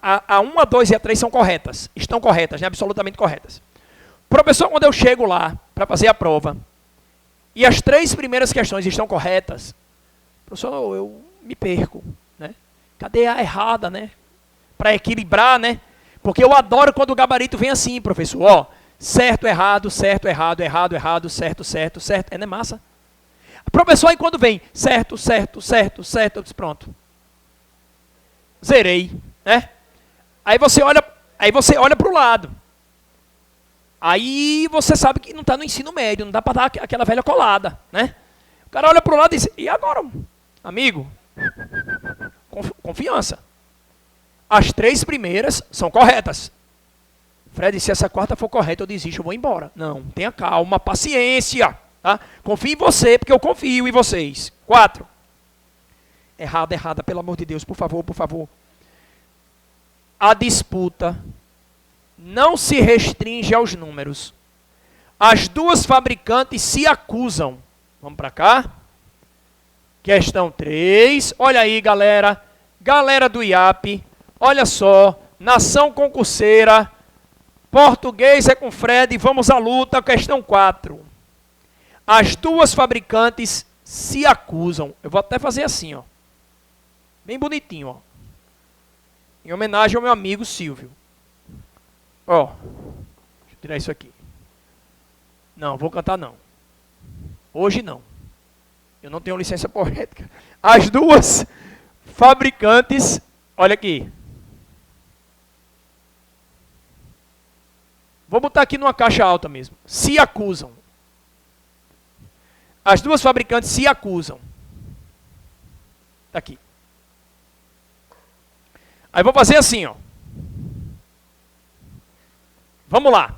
A 1, a 2 e a 3 são corretas. Estão corretas, né? Absolutamente corretas. Professor, quando eu chego lá para fazer a prova, e as 3 primeiras questões estão corretas, professor, eu me perco, né? Cadê a errada, né? Para equilibrar, né? Porque eu adoro quando o gabarito vem assim, professor. Ó, certo, errado, certo, errado, errado, errado, certo, certo, certo. É, né, massa? Professor, aí quando vem certo, certo, certo, certo, eu disse, pronto. Zerei, né? Aí você olha para o lado. Aí você sabe que não está no ensino médio, não dá para dar aquela velha colada, né? O cara olha para o lado e diz, e agora, amigo? Confiança. As 3 primeiras são corretas. Fred, se essa quarta for correta, eu desisto, eu vou embora. Não, tenha calma, paciência. Tá? Confie em você, porque eu confio em vocês. 4. Errada, pelo amor de Deus, por favor, por favor. A disputa não se restringe aos números. As 2 fabricantes se acusam. Vamos para cá. Questão 3. Olha aí, galera. Galera do IAP. Olha só. Nação concurseira. Português é com Fred. Vamos à luta. Questão 4. As 2 fabricantes se acusam. Eu vou até fazer assim, ó. Bem bonitinho, ó. Em homenagem ao meu amigo Silvio. Ó. Deixa eu tirar isso aqui. Não, vou cantar não. Hoje não. Eu não tenho licença poética. As 2 fabricantes, olha aqui. Vou botar aqui numa caixa alta mesmo. Se acusam. As 2 fabricantes se acusam. Tá aqui. Aí vou fazer assim, ó. Vamos lá.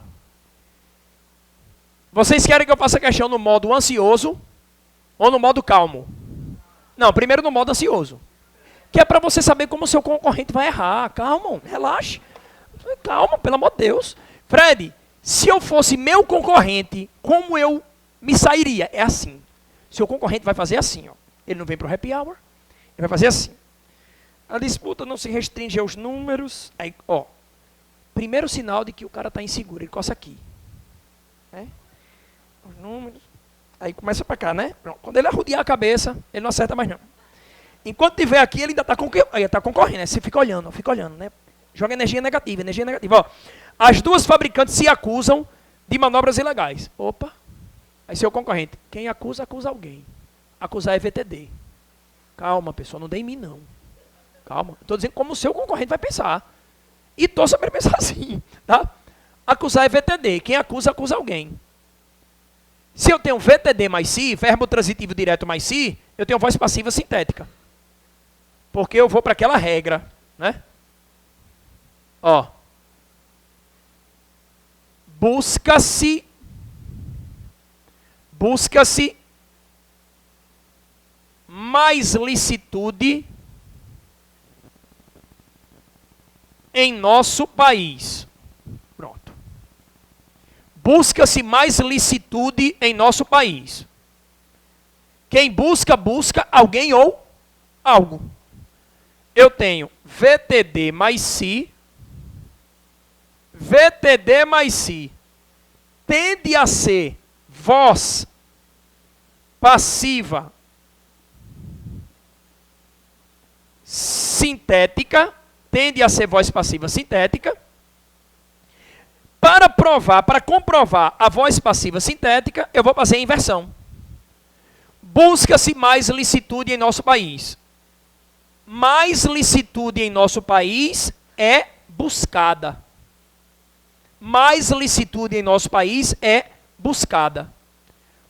Vocês querem que eu faça a questão no modo ansioso ou no modo calmo? Não, primeiro no modo ansioso. Que é para você saber como o seu concorrente vai errar. Calma, relaxe. Calma, pelo amor de Deus. Fred, se eu fosse meu concorrente, como eu me sairia? É assim. Seu concorrente vai fazer assim, ó. Ele não vem para o happy hour, ele vai fazer assim. A disputa não se restringe aos números. Aí, ó, primeiro sinal de que o cara está inseguro, ele coça aqui. Né? Os números. Aí começa para cá, né? Pronto. Quando ele arrodear a cabeça, ele não acerta mais não. Enquanto tiver aqui, ele ainda está concorrendo, né? Você fica olhando, né? Joga energia negativa, energia negativa. Ó, as duas fabricantes se acusam de manobras ilegais. Opa. Aí seu concorrente, quem acusa, acusa alguém. Acusar é VTD. Calma, pessoal, não dê em mim, não. Calma. Estou dizendo como o seu concorrente vai pensar. E estou sabendo pensar assim, tá? Acusar é VTD. Quem acusa, acusa alguém. Se eu tenho VTD mais si, verbo transitivo direto mais si, eu tenho voz passiva sintética. Porque eu vou para aquela regra, né? Ó. Busca-se mais licitude em nosso país. Pronto. Busca-se mais licitude em nosso país. Quem busca, busca alguém ou algo. Eu tenho VTD mais si. VTD mais si tende a ser voz passiva sintética, tende a ser voz passiva sintética. Para comprovar a voz passiva sintética, eu vou fazer a inversão. Busca-se mais licitude em nosso país. Mais licitude em nosso país é buscada. Mais licitude em nosso país é buscada.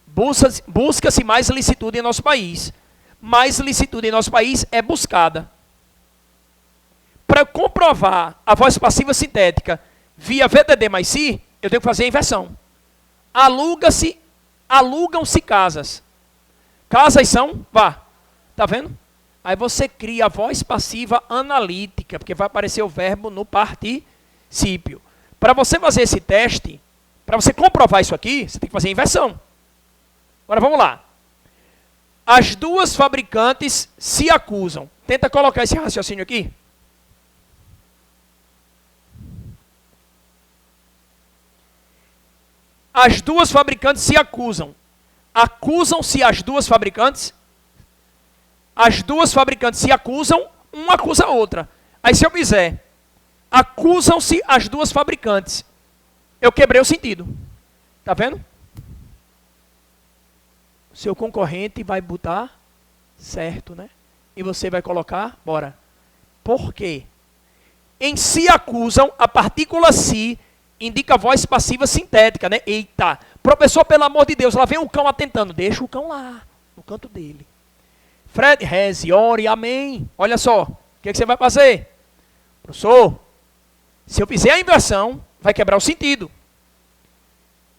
Busca-se mais licitude em nosso país. Mais licitude em nosso país é buscada. Para comprovar a voz passiva sintética via VTD mais si, eu tenho que fazer a inversão. Alugam-se casas. Casas são, tá vendo? Aí você cria a voz passiva analítica, porque vai aparecer o verbo no particípio. Para você fazer esse teste, para você comprovar isso aqui, você tem que fazer a inversão. Agora vamos lá. As duas fabricantes se acusam. Tenta colocar esse raciocínio aqui. As duas fabricantes se acusam. Acusam-se as duas fabricantes? As duas fabricantes se acusam, uma acusa a outra. Aí se eu fizer, acusam-se as duas fabricantes, eu quebrei o sentido. Tá vendo? Seu concorrente vai botar certo, né? E você vai colocar, bora. Por quê? Em se acusam, a partícula si indica voz passiva sintética, né? Eita, professor, pelo amor de Deus, lá vem um cão atentando. Deixa o cão lá, no canto dele. Fred, reze, ore, amém. Olha só, o que você vai fazer? Professor, se eu fizer a inversão, vai quebrar o sentido.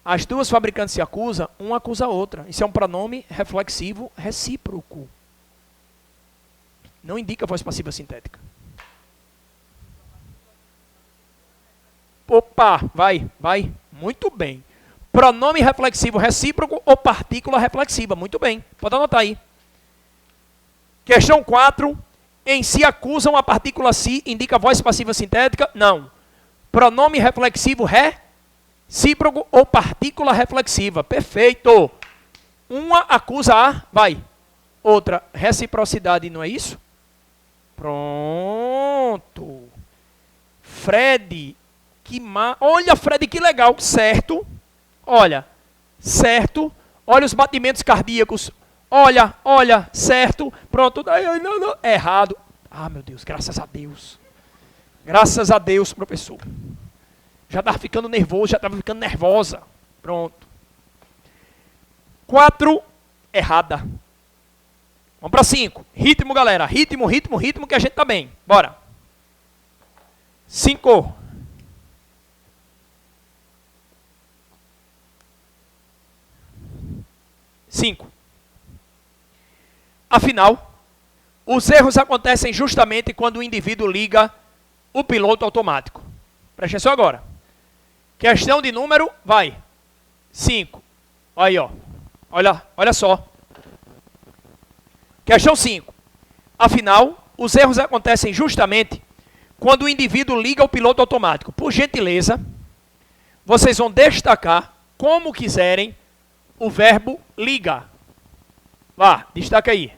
As duas fabricantes se acusam, uma acusa a outra. Isso é um pronome reflexivo recíproco. Não indica voz passiva sintética. Opa, vai. Muito bem. Pronome reflexivo recíproco ou partícula reflexiva. Muito bem. Pode anotar aí. Questão 4. Em se acusam, a partícula si indica voz passiva sintética? Não. Pronome reflexivo recíproco ou partícula reflexiva. Perfeito. Uma acusa a, vai. Outra, reciprocidade, não é isso? Pronto. Fred, olha, Fred, que legal. Certo. Olha, certo. Olha os batimentos cardíacos. Olha, certo. Pronto. Não. Errado. Ah, meu Deus, graças a Deus. Graças a Deus, professor. Já estava ficando nervoso, já estava ficando nervosa. Pronto. 4, errada. Vamos para 5. Ritmo, galera. Ritmo, que a gente tá bem. Bora. 5. Afinal, Os erros acontecem justamente quando o indivíduo liga o piloto automático. Preste atenção agora. Questão de número, vai. 5. Aí, ó. Olha só. Questão 5. Afinal, os erros acontecem justamente quando o indivíduo liga o piloto automático. Por gentileza, vocês vão destacar, como quiserem, o verbo liga. Vá, destaca aí.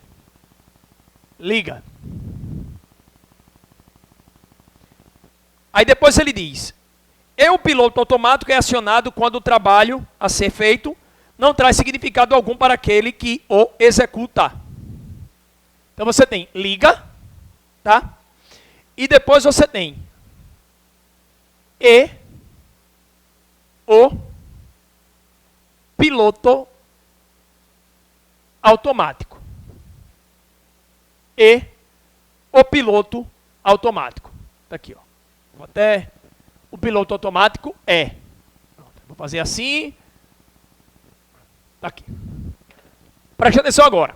Liga. Aí depois ele diz: o piloto automático é acionado quando o trabalho a ser feito não traz significado algum para aquele que o executa. Então você tem liga, tá? E depois você tem o piloto automático. O piloto automático. Tá aqui, ó. Vou até o piloto automático é. Vou fazer assim. Tá aqui. Preste atenção agora.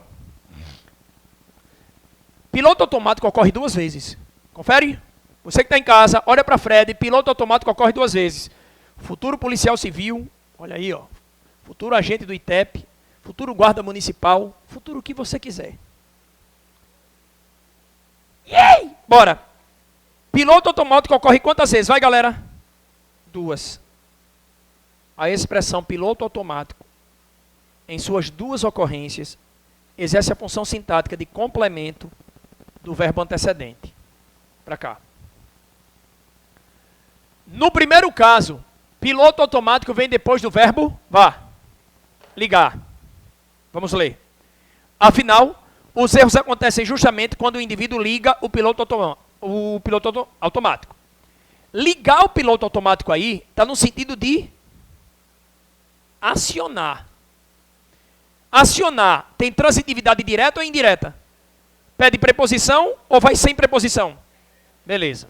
Piloto automático ocorre 2 vezes. Confere? Você que está em casa, olha para Fred. Piloto automático ocorre 2 vezes. Futuro policial civil. Olha aí, ó. Futuro agente do ITEP. Futuro guarda municipal. Futuro o que você quiser. Yay! Bora. Piloto automático ocorre quantas vezes? Vai, galera. 2. A expressão piloto automático, em suas 2 ocorrências, exerce a função sintática de complemento do verbo antecedente. Para cá. No primeiro caso, piloto automático vem depois do verbo vá. Ligar. Vamos ler. Afinal, os erros acontecem justamente quando o indivíduo liga o piloto automático. Ligar o piloto automático aí está no sentido de acionar. Acionar tem transitividade direta ou indireta? Pede preposição ou vai sem preposição? Beleza.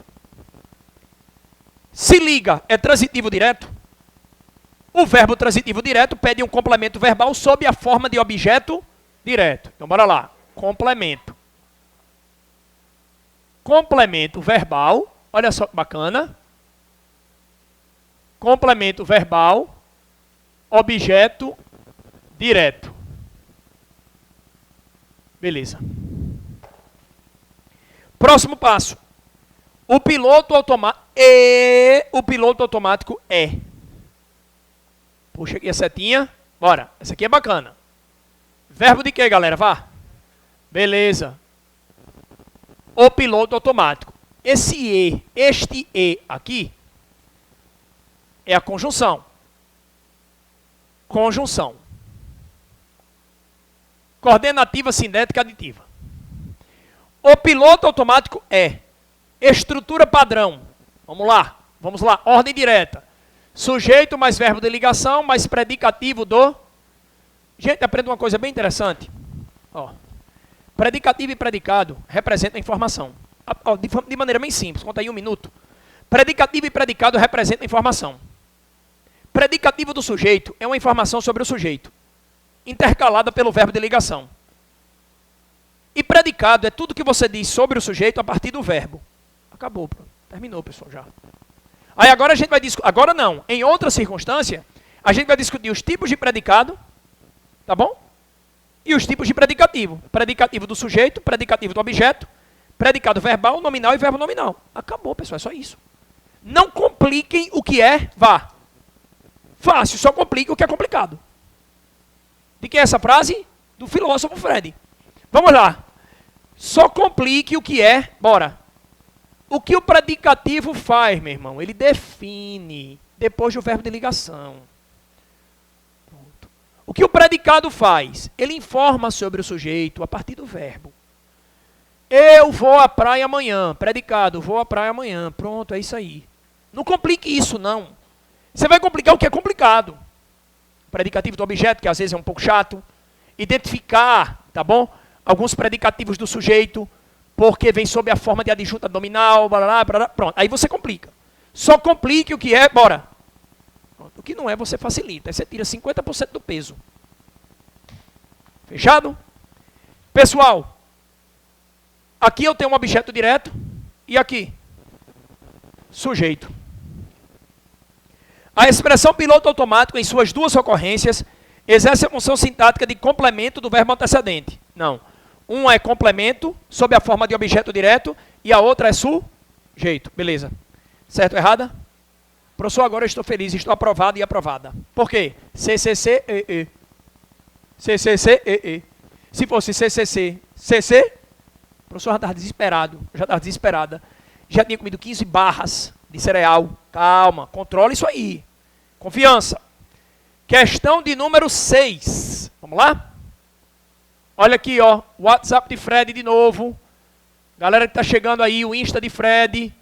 Se liga é transitivo direto, o verbo transitivo direto pede um complemento verbal sob a forma de objeto direto. Então, bora lá. Complemento. Complemento verbal. Olha só que bacana. Complemento verbal. Objeto direto. Beleza. Próximo passo. O piloto automático é. Puxa aqui a setinha. Bora. Essa aqui é bacana. Verbo de quê, galera? Vá. Beleza. O piloto automático. Este E aqui é a conjunção. Conjunção. Coordenativa cinética aditiva. O piloto automático é estrutura padrão. Vamos lá. Ordem direta. Sujeito mais verbo de ligação mais predicativo do... Gente, aprenda uma coisa bem interessante. Ó, predicativo e predicado representam a informação. Ó, de maneira bem simples, conta aí 1 minuto. Predicativo e predicado representam a informação. Predicativo do sujeito é uma informação sobre o sujeito, intercalada pelo verbo de ligação. E predicado é tudo que você diz sobre o sujeito a partir do verbo. Acabou, terminou, pessoal, já. Aí agora a gente vai discutir, agora não, em outra circunstância, a gente vai discutir os tipos de predicado, tá bom? E os tipos de predicativo. Predicativo do sujeito, predicativo do objeto, predicado verbal, nominal e verbo nominal. Acabou, pessoal, é só isso. Não compliquem o que é vá. Fácil, só complique o que é complicado. De quem é essa frase? Do filósofo Fred. Vamos lá. Só complique o que é, bora. O que o predicativo faz, meu irmão? Ele define depois do verbo de ligação. Pronto. O que o predicado faz? Ele informa sobre o sujeito a partir do verbo. Eu vou à praia amanhã. Predicado, vou à praia amanhã. Pronto, é isso aí. Não complique isso, não. Você vai complicar o que é complicado. Predicativo do objeto, que às vezes é um pouco chato. Identificar, tá bom? Alguns predicativos do sujeito, porque vem sob a forma de adjunta nominal, blá, blá, blá, pronto. Aí você complica. Só complique o que é, bora. O que não é, você facilita. Aí você tira 50% do peso. Fechado? Pessoal, Aqui eu tenho um objeto direto e aqui, sujeito. A expressão piloto automático, em suas duas ocorrências, exerce a função sintática de complemento do verbo antecedente. Não. Um é complemento, sob a forma de objeto direto, e a outra é sujeito. Beleza. Certo ou errada? Professor, agora eu estou feliz, estou aprovado e aprovada. Por quê? CCC-EE. CCC-EE. Se fosse CCC-CC, o professor já estava desesperado, já estava desesperada. Já tinha comido 15 barras de cereal. Calma, controla isso aí. Confiança. Questão de número 6. Vamos lá? Olha aqui, ó. WhatsApp de Fred de novo. Galera que está chegando aí, o Insta de Fred.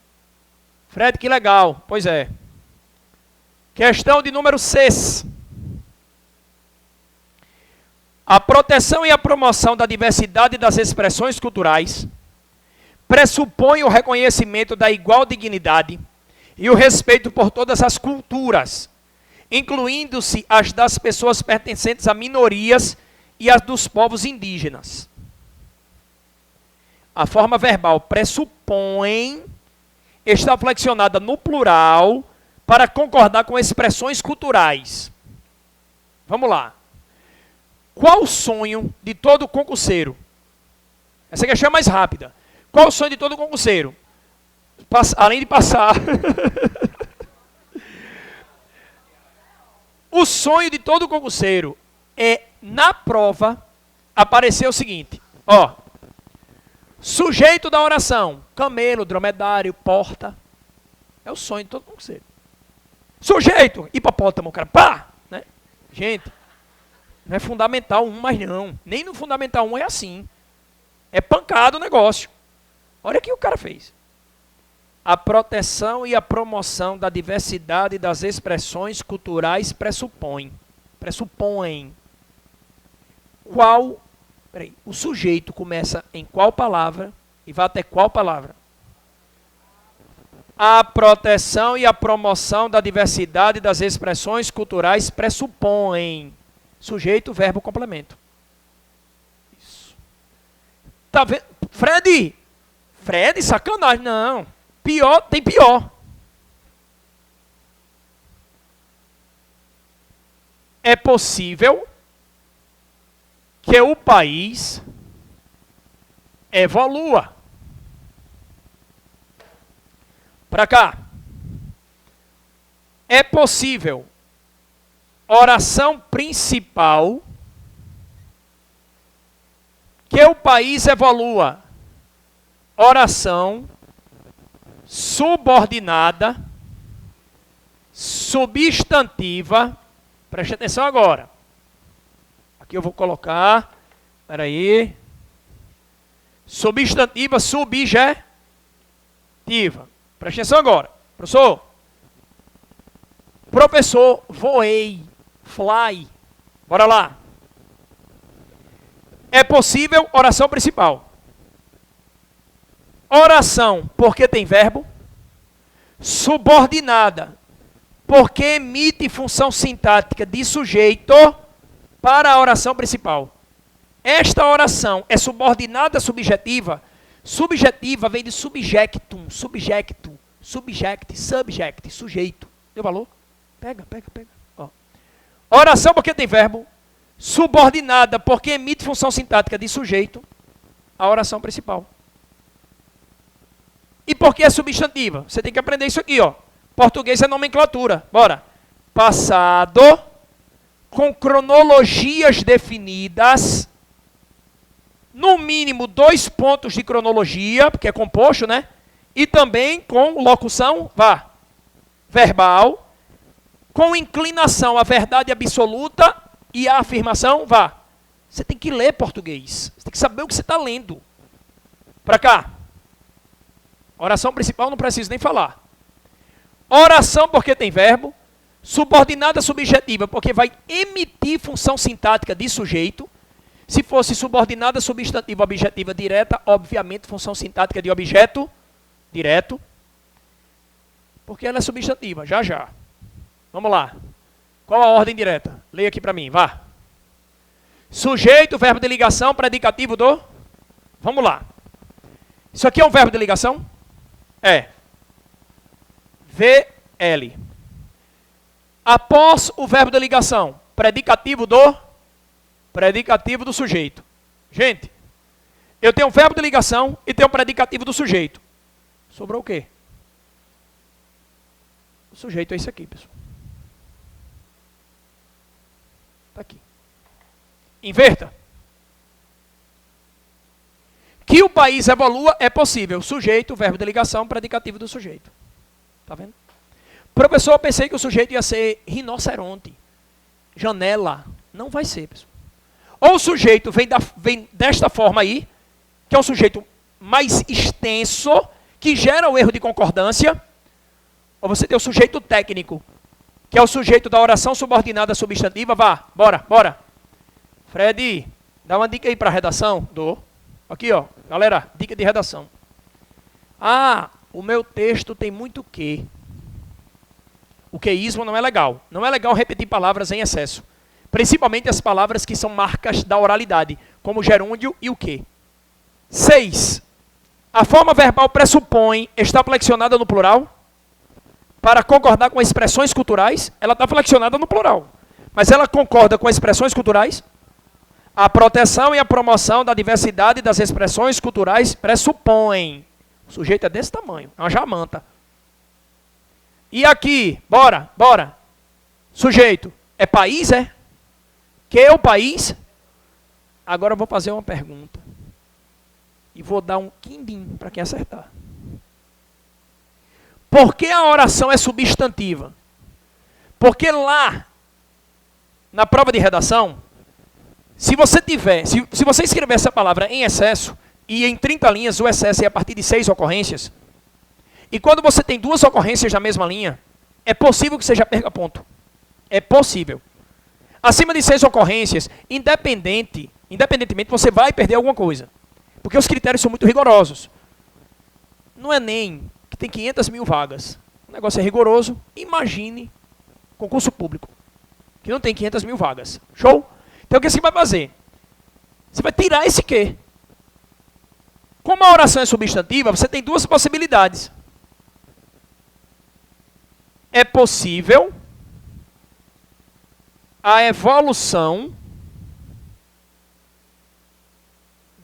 Fred, que legal. Pois é. Questão de número 6. A proteção e a promoção da diversidade das expressões culturais pressupõe o reconhecimento da igual dignidade e o respeito por todas as culturas, incluindo-se as das pessoas pertencentes a minorias e as dos povos indígenas. A forma verbal pressupõe está flexionada no plural para concordar com expressões culturais. Vamos lá. Qual o sonho de todo concurseiro? Essa questão é mais rápida. Qual o sonho de todo concurseiro? Além de passar. O sonho de todo concurseiro é, na prova, aparecer o seguinte. Ó. Sujeito da oração. Camelo, dromedário, porta. É o sonho de todo concurseiro. Sujeito, hipopótamo, cara. Pá! Né? Gente, não é fundamental 1 mais não. Nem no fundamental 1 é assim. É pancado o negócio. Olha o que o cara fez. A proteção e a promoção da diversidade das expressões culturais pressupõem. Qual... Peraí, o sujeito começa em qual palavra e vai até qual palavra? A proteção e a promoção da diversidade das expressões culturais pressupõem. Sujeito, verbo, complemento. Isso. Tá vendo? Fred, sacanagem. Não. Pior, tem pior. É possível que o país evolua. Para cá. É possível. Oração principal. Que o país evolua. Oração subordinada, substantiva. Preste atenção agora. Aqui eu vou colocar, espera aí. Substantiva, subjetiva. Preste atenção agora. Professor, voei, fly. Bora lá. É possível, oração principal. Oração, porque tem verbo. Subordinada, porque emite função sintática de sujeito para a oração principal. Esta oração é subordinada subjetiva. Subjetiva vem de subjectum, subjecto, subject, subject, sujeito. Deu valor? Pega. Ó. Oração porque tem verbo. Subordinada porque emite função sintática de sujeito à oração principal. E por que é substantiva? Você tem que aprender isso aqui, ó. Português é nomenclatura. Bora. Passado, com cronologias definidas, no mínimo 2 pontos de cronologia, porque é composto, né? E também com locução, verbal, com inclinação à verdade absoluta e à afirmação, Você tem que ler português. Você tem que saber o que você está lendo. Para cá. Oração principal não preciso nem falar. Oração porque tem verbo. Subordinada subjetiva porque vai emitir função sintática de sujeito. Se fosse subordinada substantiva objetiva direta, obviamente função sintática de objeto direto. Porque ela é substantiva, já. Vamos lá. Qual a ordem direta? Leia aqui para mim, vá. Sujeito, verbo de ligação, predicativo do... Vamos lá. Isso aqui é um verbo de ligação? É. VL. Após o verbo de ligação, predicativo do sujeito. Gente, eu tenho um verbo de ligação e tenho um predicativo do sujeito. Sobrou o quê? O sujeito é isso aqui, pessoal. Está aqui. Inverta. Que o país evolua é possível. Sujeito, verbo de ligação, predicativo do sujeito. Tá vendo? Professor, eu pensei que o sujeito ia ser rinoceronte. Janela. Não vai ser, pessoal. Ou o sujeito vem desta forma aí, que é um sujeito mais extenso, que gera o erro de concordância. Ou você tem o sujeito técnico, que é o sujeito da oração subordinada substantiva. Vá, bora. Fred, dá uma dica aí para a redação. Dou. Aqui, ó. Galera, dica de redação. Ah, o meu texto tem muito que. O queísmo não é legal. Não é legal repetir palavras em excesso. Principalmente as palavras que são marcas da oralidade, como gerúndio e o que. 6. A forma verbal pressupõe estar flexionada no plural. Para concordar com expressões culturais, ela está flexionada no plural. Mas ela concorda com expressões culturais? A proteção e a promoção da diversidade das expressões culturais pressupõem. O sujeito é desse tamanho, é uma jamanta. E aqui, bora. Sujeito, é país, é? Que é o país? Agora eu vou fazer uma pergunta. E vou dar um quindim para quem acertar. Por que a oração é substantiva? Porque lá, na prova de redação, se você escrever essa palavra em excesso, e em 30 linhas o excesso é a partir de 6 ocorrências, e quando você tem 2 ocorrências na mesma linha, é possível que seja perca-ponto. É possível. Acima de 6 ocorrências, independentemente, você vai perder alguma coisa. Porque os critérios são muito rigorosos. Não é nem que tem 500 mil vagas. O negócio é rigoroso. Imagine concurso público, que não tem 500 mil vagas. Show? Então o que você vai fazer? Você vai tirar esse quê? Como a oração é substantiva, você tem 2 possibilidades. É possível a evolução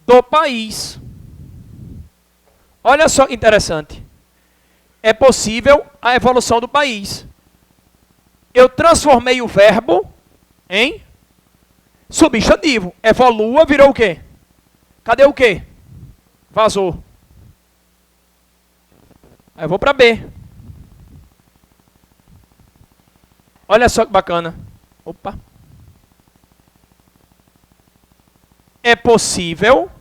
do país. Olha só que interessante. É possível a evolução do país. Eu transformei o verbo em substantivo. Evolua virou o quê? Cadê o quê? Vazou. Aí eu vou para B. Olha só que bacana. Opa. É possível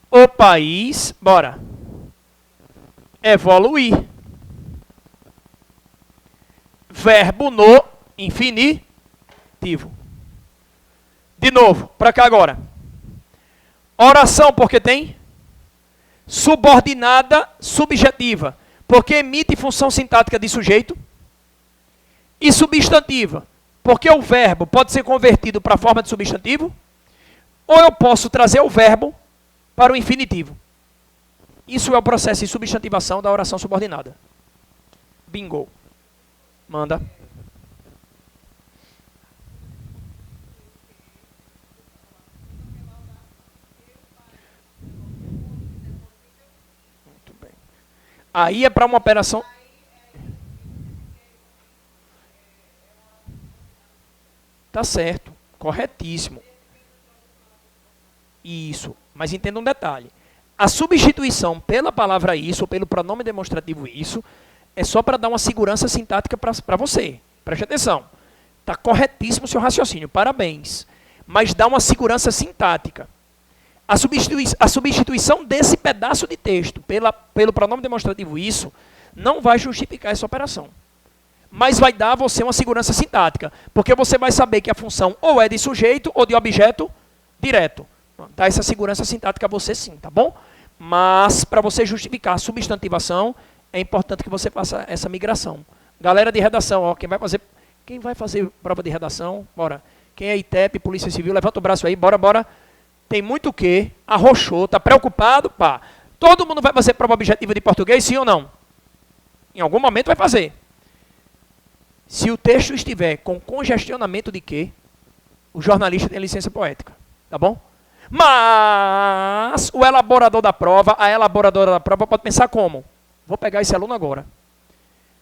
o país, bora, evoluir. Verbo no infinitivo. De novo, para cá agora. Oração, porque tem subordinada subjetiva, porque emite função sintática de sujeito. E substantiva, porque o verbo pode ser convertido para a forma de substantivo, ou eu posso trazer o verbo para o infinitivo. Isso é o processo de substantivação da oração subordinada. Bingo. Manda. Muito bem. Aí é para uma operação... Tá certo, corretíssimo. Isso, mas entenda um detalhe. A substituição pela palavra isso, ou pelo pronome demonstrativo isso, é só para dar uma segurança sintática para você. Preste atenção. Está corretíssimo o seu raciocínio, parabéns. Mas dá uma segurança sintática. A substituição desse pedaço de texto pelo pronome demonstrativo isso não vai justificar essa operação. Mas vai dar a você uma segurança sintática, porque você vai saber que a função ou é de sujeito ou de objeto direto. Dá essa segurança sintática a você sim, tá bom? Mas para você justificar a substantivação, é importante que você faça essa migração. Galera de redação, ó, quem vai fazer prova de redação? Bora. Quem é ITEP, Polícia Civil, levanta o braço aí, bora. tem muito que, arrochou, está preocupado, pá. Todo mundo vai fazer prova objetiva de português, sim ou não? Em algum momento vai fazer. Se o texto estiver com congestionamento de quê, o jornalista tem licença poética, tá bom? Mas o elaborador da prova, a elaboradora da prova pode pensar como? Vou pegar esse aluno agora.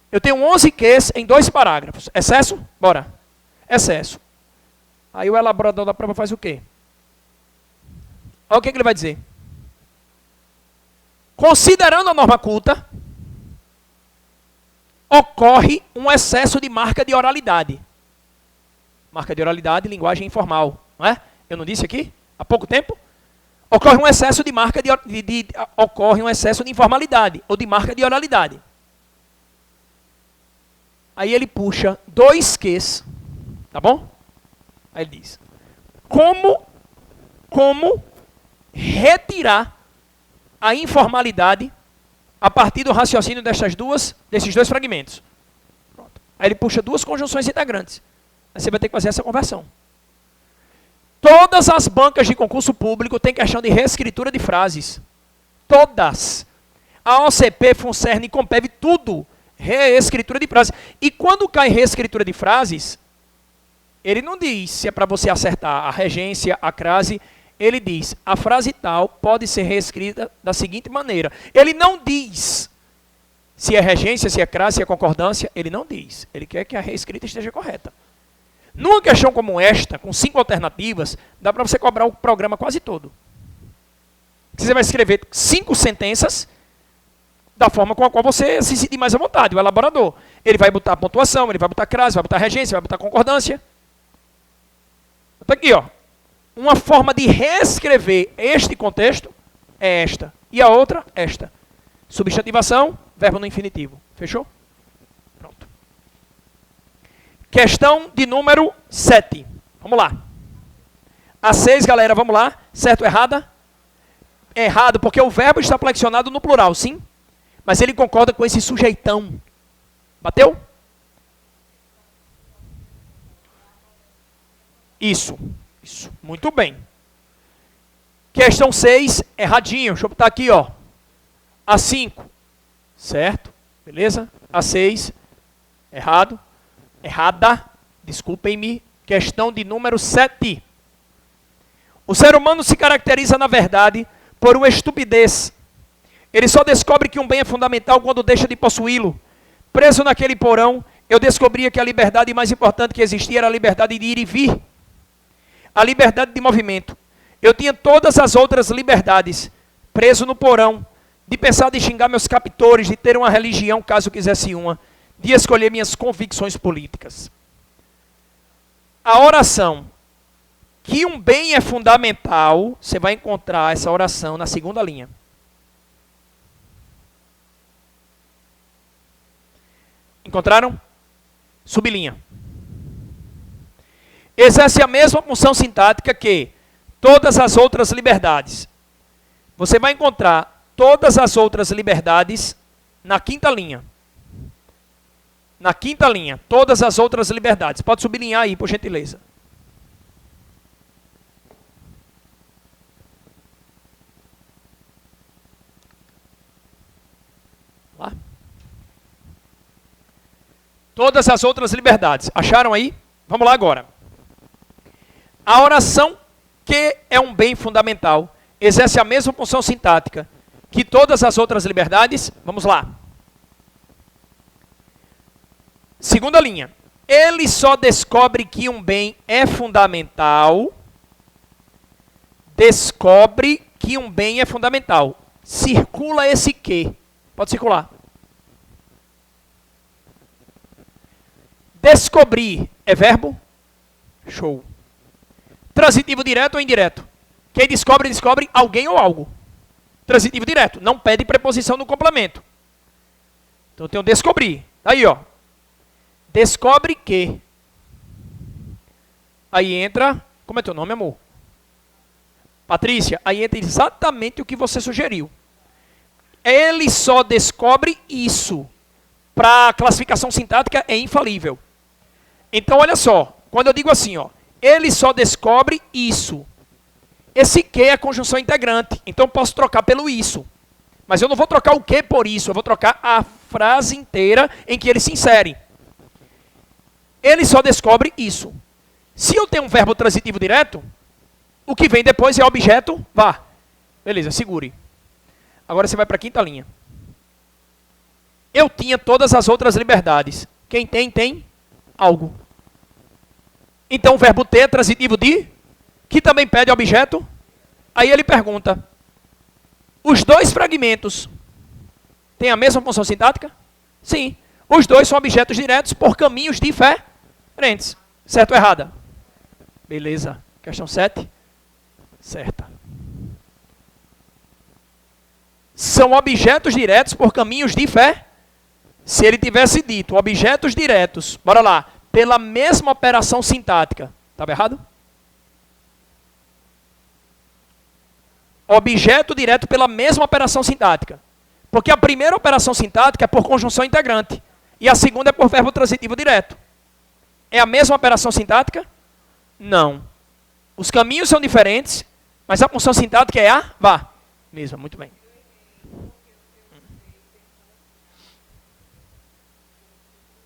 Eu tenho 11 Qs em 2 parágrafos. Excesso? Bora. Excesso. Aí o elaborador da prova faz o quê? Olha o que ele vai dizer. Considerando a norma culta, ocorre um excesso de marca de oralidade. Marca de oralidade, linguagem informal. Não é? Eu não disse aqui? Há pouco tempo? Ocorre um excesso de marca ocorre um excesso de informalidade ou de marca de oralidade. Aí ele puxa 2 Qs, tá bom? Aí ele diz: como retirar a informalidade a partir do raciocínio desses dois fragmentos. Pronto. Aí ele puxa 2 conjunções integrantes. Aí você vai ter que fazer essa conversão. Todas as bancas de concurso público têm questão de reescritura de frases. Todas. A OCP, FUNCERN, Compev, tudo. Reescritura de frases. E quando cai reescritura de frases, ele não diz se é para você acertar a regência, a crase. Ele diz, a frase tal pode ser reescrita da seguinte maneira. Ele não diz se é regência, se é crase, se é concordância. Ele não diz. Ele quer que a reescrita esteja correta. Numa questão como esta, com 5 alternativas, dá para você cobrar o programa quase todo. Você vai escrever 5 sentenças da forma com a qual você se sentir mais à vontade, o elaborador. Ele vai botar pontuação, ele vai botar crase, vai botar regência, vai botar concordância. Então aqui, ó. Uma forma de reescrever este contexto é esta. E a outra, esta. Substantivação, verbo no infinitivo. Fechou? Pronto. Questão de número 7. Vamos lá. A 6, galera, vamos lá. Certo ou errada? Errado, porque o verbo está flexionado no plural, sim? Mas ele concorda com esse sujeitão. Bateu? Isso. Isso. Muito bem. Questão 6, erradinho. Deixa eu botar aqui, ó. A 5. Certo? Beleza? A 6, errado. Errada. Desculpem-me. Questão de número 7. O ser humano se caracteriza, na verdade, por uma estupidez. Ele só descobre que um bem é fundamental quando deixa de possuí-lo. Preso naquele porão, eu descobria que a liberdade mais importante que existia era a liberdade de ir e vir. A liberdade de movimento. Eu tinha todas as outras liberdades. Preso no porão, de pensar de xingar meus captores, de ter uma religião, caso quisesse uma, de escolher minhas convicções políticas. A oração, que um bem é fundamental, você vai encontrar essa oração na segunda linha. Encontraram? Sublinha. Exerce a mesma função sintática que todas as outras liberdades. Você vai encontrar todas as outras liberdades na quinta linha. Na quinta linha, todas as outras liberdades. Pode sublinhar aí, por gentileza. Lá. Todas as outras liberdades. Acharam aí? Vamos lá agora. A oração, que é um bem fundamental, exerce a mesma função sintática que todas as outras liberdades. Vamos lá. Segunda linha. Ele só descobre que um bem é fundamental. Descobre que um bem é fundamental. Circula esse que. Pode circular. Descobrir é verbo? Show. Transitivo direto ou indireto? Quem descobre, descobre alguém ou algo. Transitivo direto. Não pede preposição no complemento. Então tem o descobrir. Aí, ó. Descobre que. Aí entra... Como é teu nome, amor? Patrícia. Aí entra exatamente o que você sugeriu. Ele só descobre isso. Para a classificação sintática é infalível. Então, olha só. Quando eu digo assim, ó. Ele só descobre isso. Esse que é conjunção integrante. Então eu posso trocar pelo isso. Mas eu não vou trocar o que por isso. Eu vou trocar a frase inteira em que ele se insere. Ele só descobre isso. Se eu tenho um verbo transitivo direto, o que vem depois é objeto vá. Beleza, segure. Agora você vai para a quinta linha. Eu tinha todas as outras liberdades. Quem tem, tem algo. Então o verbo ter é transitivo de, que também pede objeto. Aí ele pergunta, os dois fragmentos têm a mesma função sintática? Sim. Os dois são objetos diretos por caminhos diferentes. Certo ou errada? Beleza. Questão 7. Certa. São objetos diretos por caminhos diferentes. Se ele tivesse dito objetos diretos, bora lá, pela mesma operação sintática, estava errado? Objeto direto pela mesma operação sintática. Porque a primeira operação sintática é por conjunção integrante. E a segunda é por verbo transitivo direto. É a mesma operação sintática? Não. Os caminhos são diferentes, mas a função sintática é a vá. Mesma, muito bem.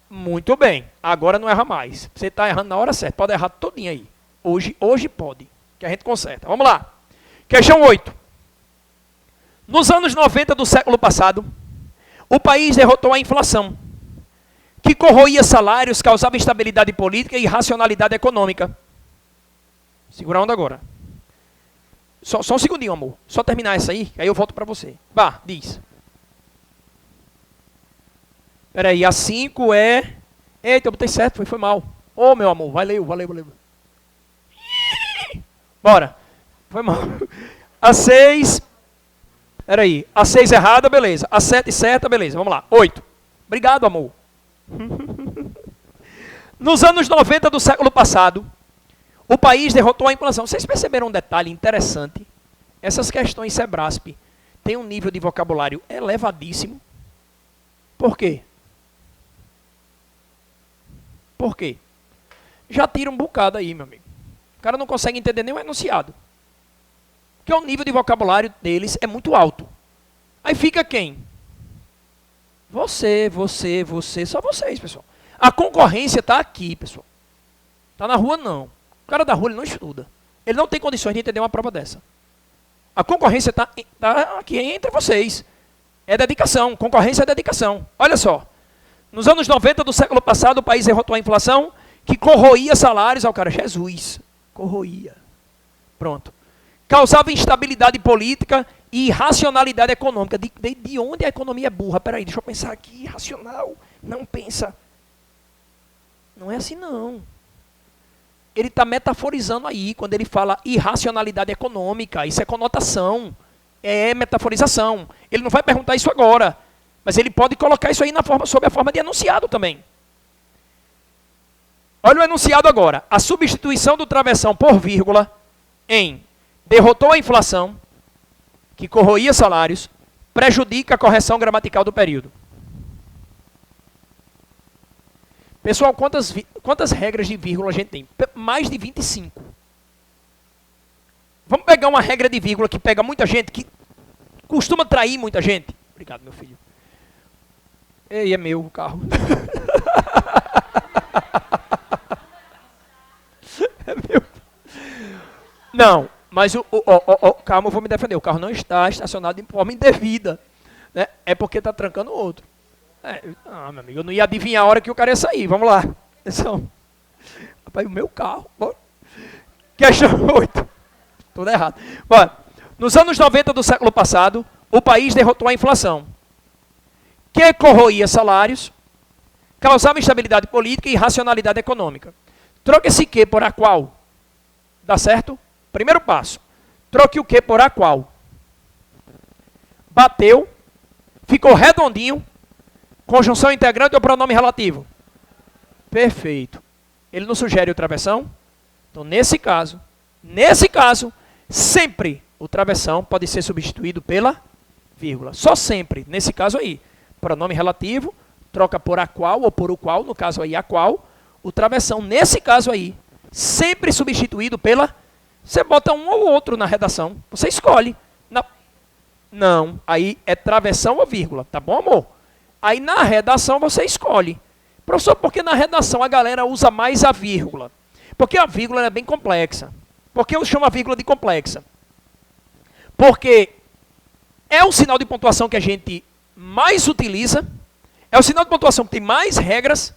Muito bem. Agora não erra mais. Você está errando na hora certa. Pode errar todinho aí. Hoje pode. Que a gente conserta. Vamos lá. Questão 8. Nos anos 90 do século passado, o país derrotou a inflação, que corroía salários, causava instabilidade política e irracionalidade econômica. Segura a onda agora. Só um segundinho, amor. Só terminar essa aí, aí eu volto para você. Vá, diz. Peraí, a 5 é... Eita, eu botei certo, foi mal. Ô, meu amor, valeu. Bora. Foi mal. A 6... Peraí, a 6 errada, beleza. A 7 certa, beleza. Vamos lá. 8. Obrigado, amor. Nos anos 90 do século passado, o país derrotou a inflação. Vocês perceberam um detalhe interessante? Essas questões Sebrasp têm um nível de vocabulário elevadíssimo. Por quê? Por quê? Já tira um bocado aí, meu amigo. O cara não consegue entender nem o enunciado. Porque o nível de vocabulário deles é muito alto. Aí fica quem? Você, só vocês, pessoal. A concorrência está aqui, pessoal. Está na rua, não. O cara da rua ele não estuda. Ele não tem condições de entender uma prova dessa. A concorrência está aqui entre vocês. É dedicação. Concorrência é dedicação. Olha só. Nos anos 90 do século passado, o país derrotou a inflação que corroía salários ao cara. Jesus. Corroía. Pronto. Causava instabilidade política e irracionalidade econômica. De onde a economia é burra? Peraí, deixa eu pensar aqui. Irracional. Não pensa. Não é assim, não. Ele está metaforizando aí, quando ele fala irracionalidade econômica. Isso é conotação. É metaforização. Ele não vai perguntar isso agora. Mas ele pode colocar isso aí sob a forma de enunciado também. Olha o enunciado agora. A substituição do travessão por vírgula em derrotou a inflação, que corroía salários, prejudica a correção gramatical do período. Pessoal, quantas regras de vírgula a gente tem? Mais de 25. Vamos pegar uma regra de vírgula que pega muita gente, que costuma trair muita gente. Obrigado, meu filho. Ei, é meu o carro. É meu. Não, mas calma, eu vou me defender. O carro não está estacionado de forma indevida. Né? É porque está trancando o outro. Meu amigo, eu não ia adivinhar a hora que o cara ia sair. Vamos lá. Atenção. Rapaz, o meu carro. Bora. Questão 8. Tudo errado. Bora. Nos anos 90 do século passado, o país derrotou a inflação, que corroía salários, causava instabilidade política e irracionalidade econômica. Troque esse que por a qual. Dá certo? Primeiro passo. Troque o que por a qual. Bateu. Ficou redondinho. Conjunção integrante ou pronome relativo? Perfeito. Ele não sugere o travessão? Então, nesse caso, sempre o travessão pode ser substituído pela vírgula. Só sempre, nesse caso aí. Pronome relativo, troca por a qual ou por o qual, no caso aí a qual. O travessão, nesse caso aí, sempre substituído pela Você bota um ou outro na redação. Você escolhe. Não, aí é travessão ou vírgula, tá bom, amor? Aí na redação você escolhe. Professor, porque na redação a galera usa mais a vírgula? Porque a vírgula é bem complexa. Por que eu chamo a vírgula de complexa? Porque é o sinal de pontuação que a gente mais utiliza, é o sinal de pontuação que tem mais regras,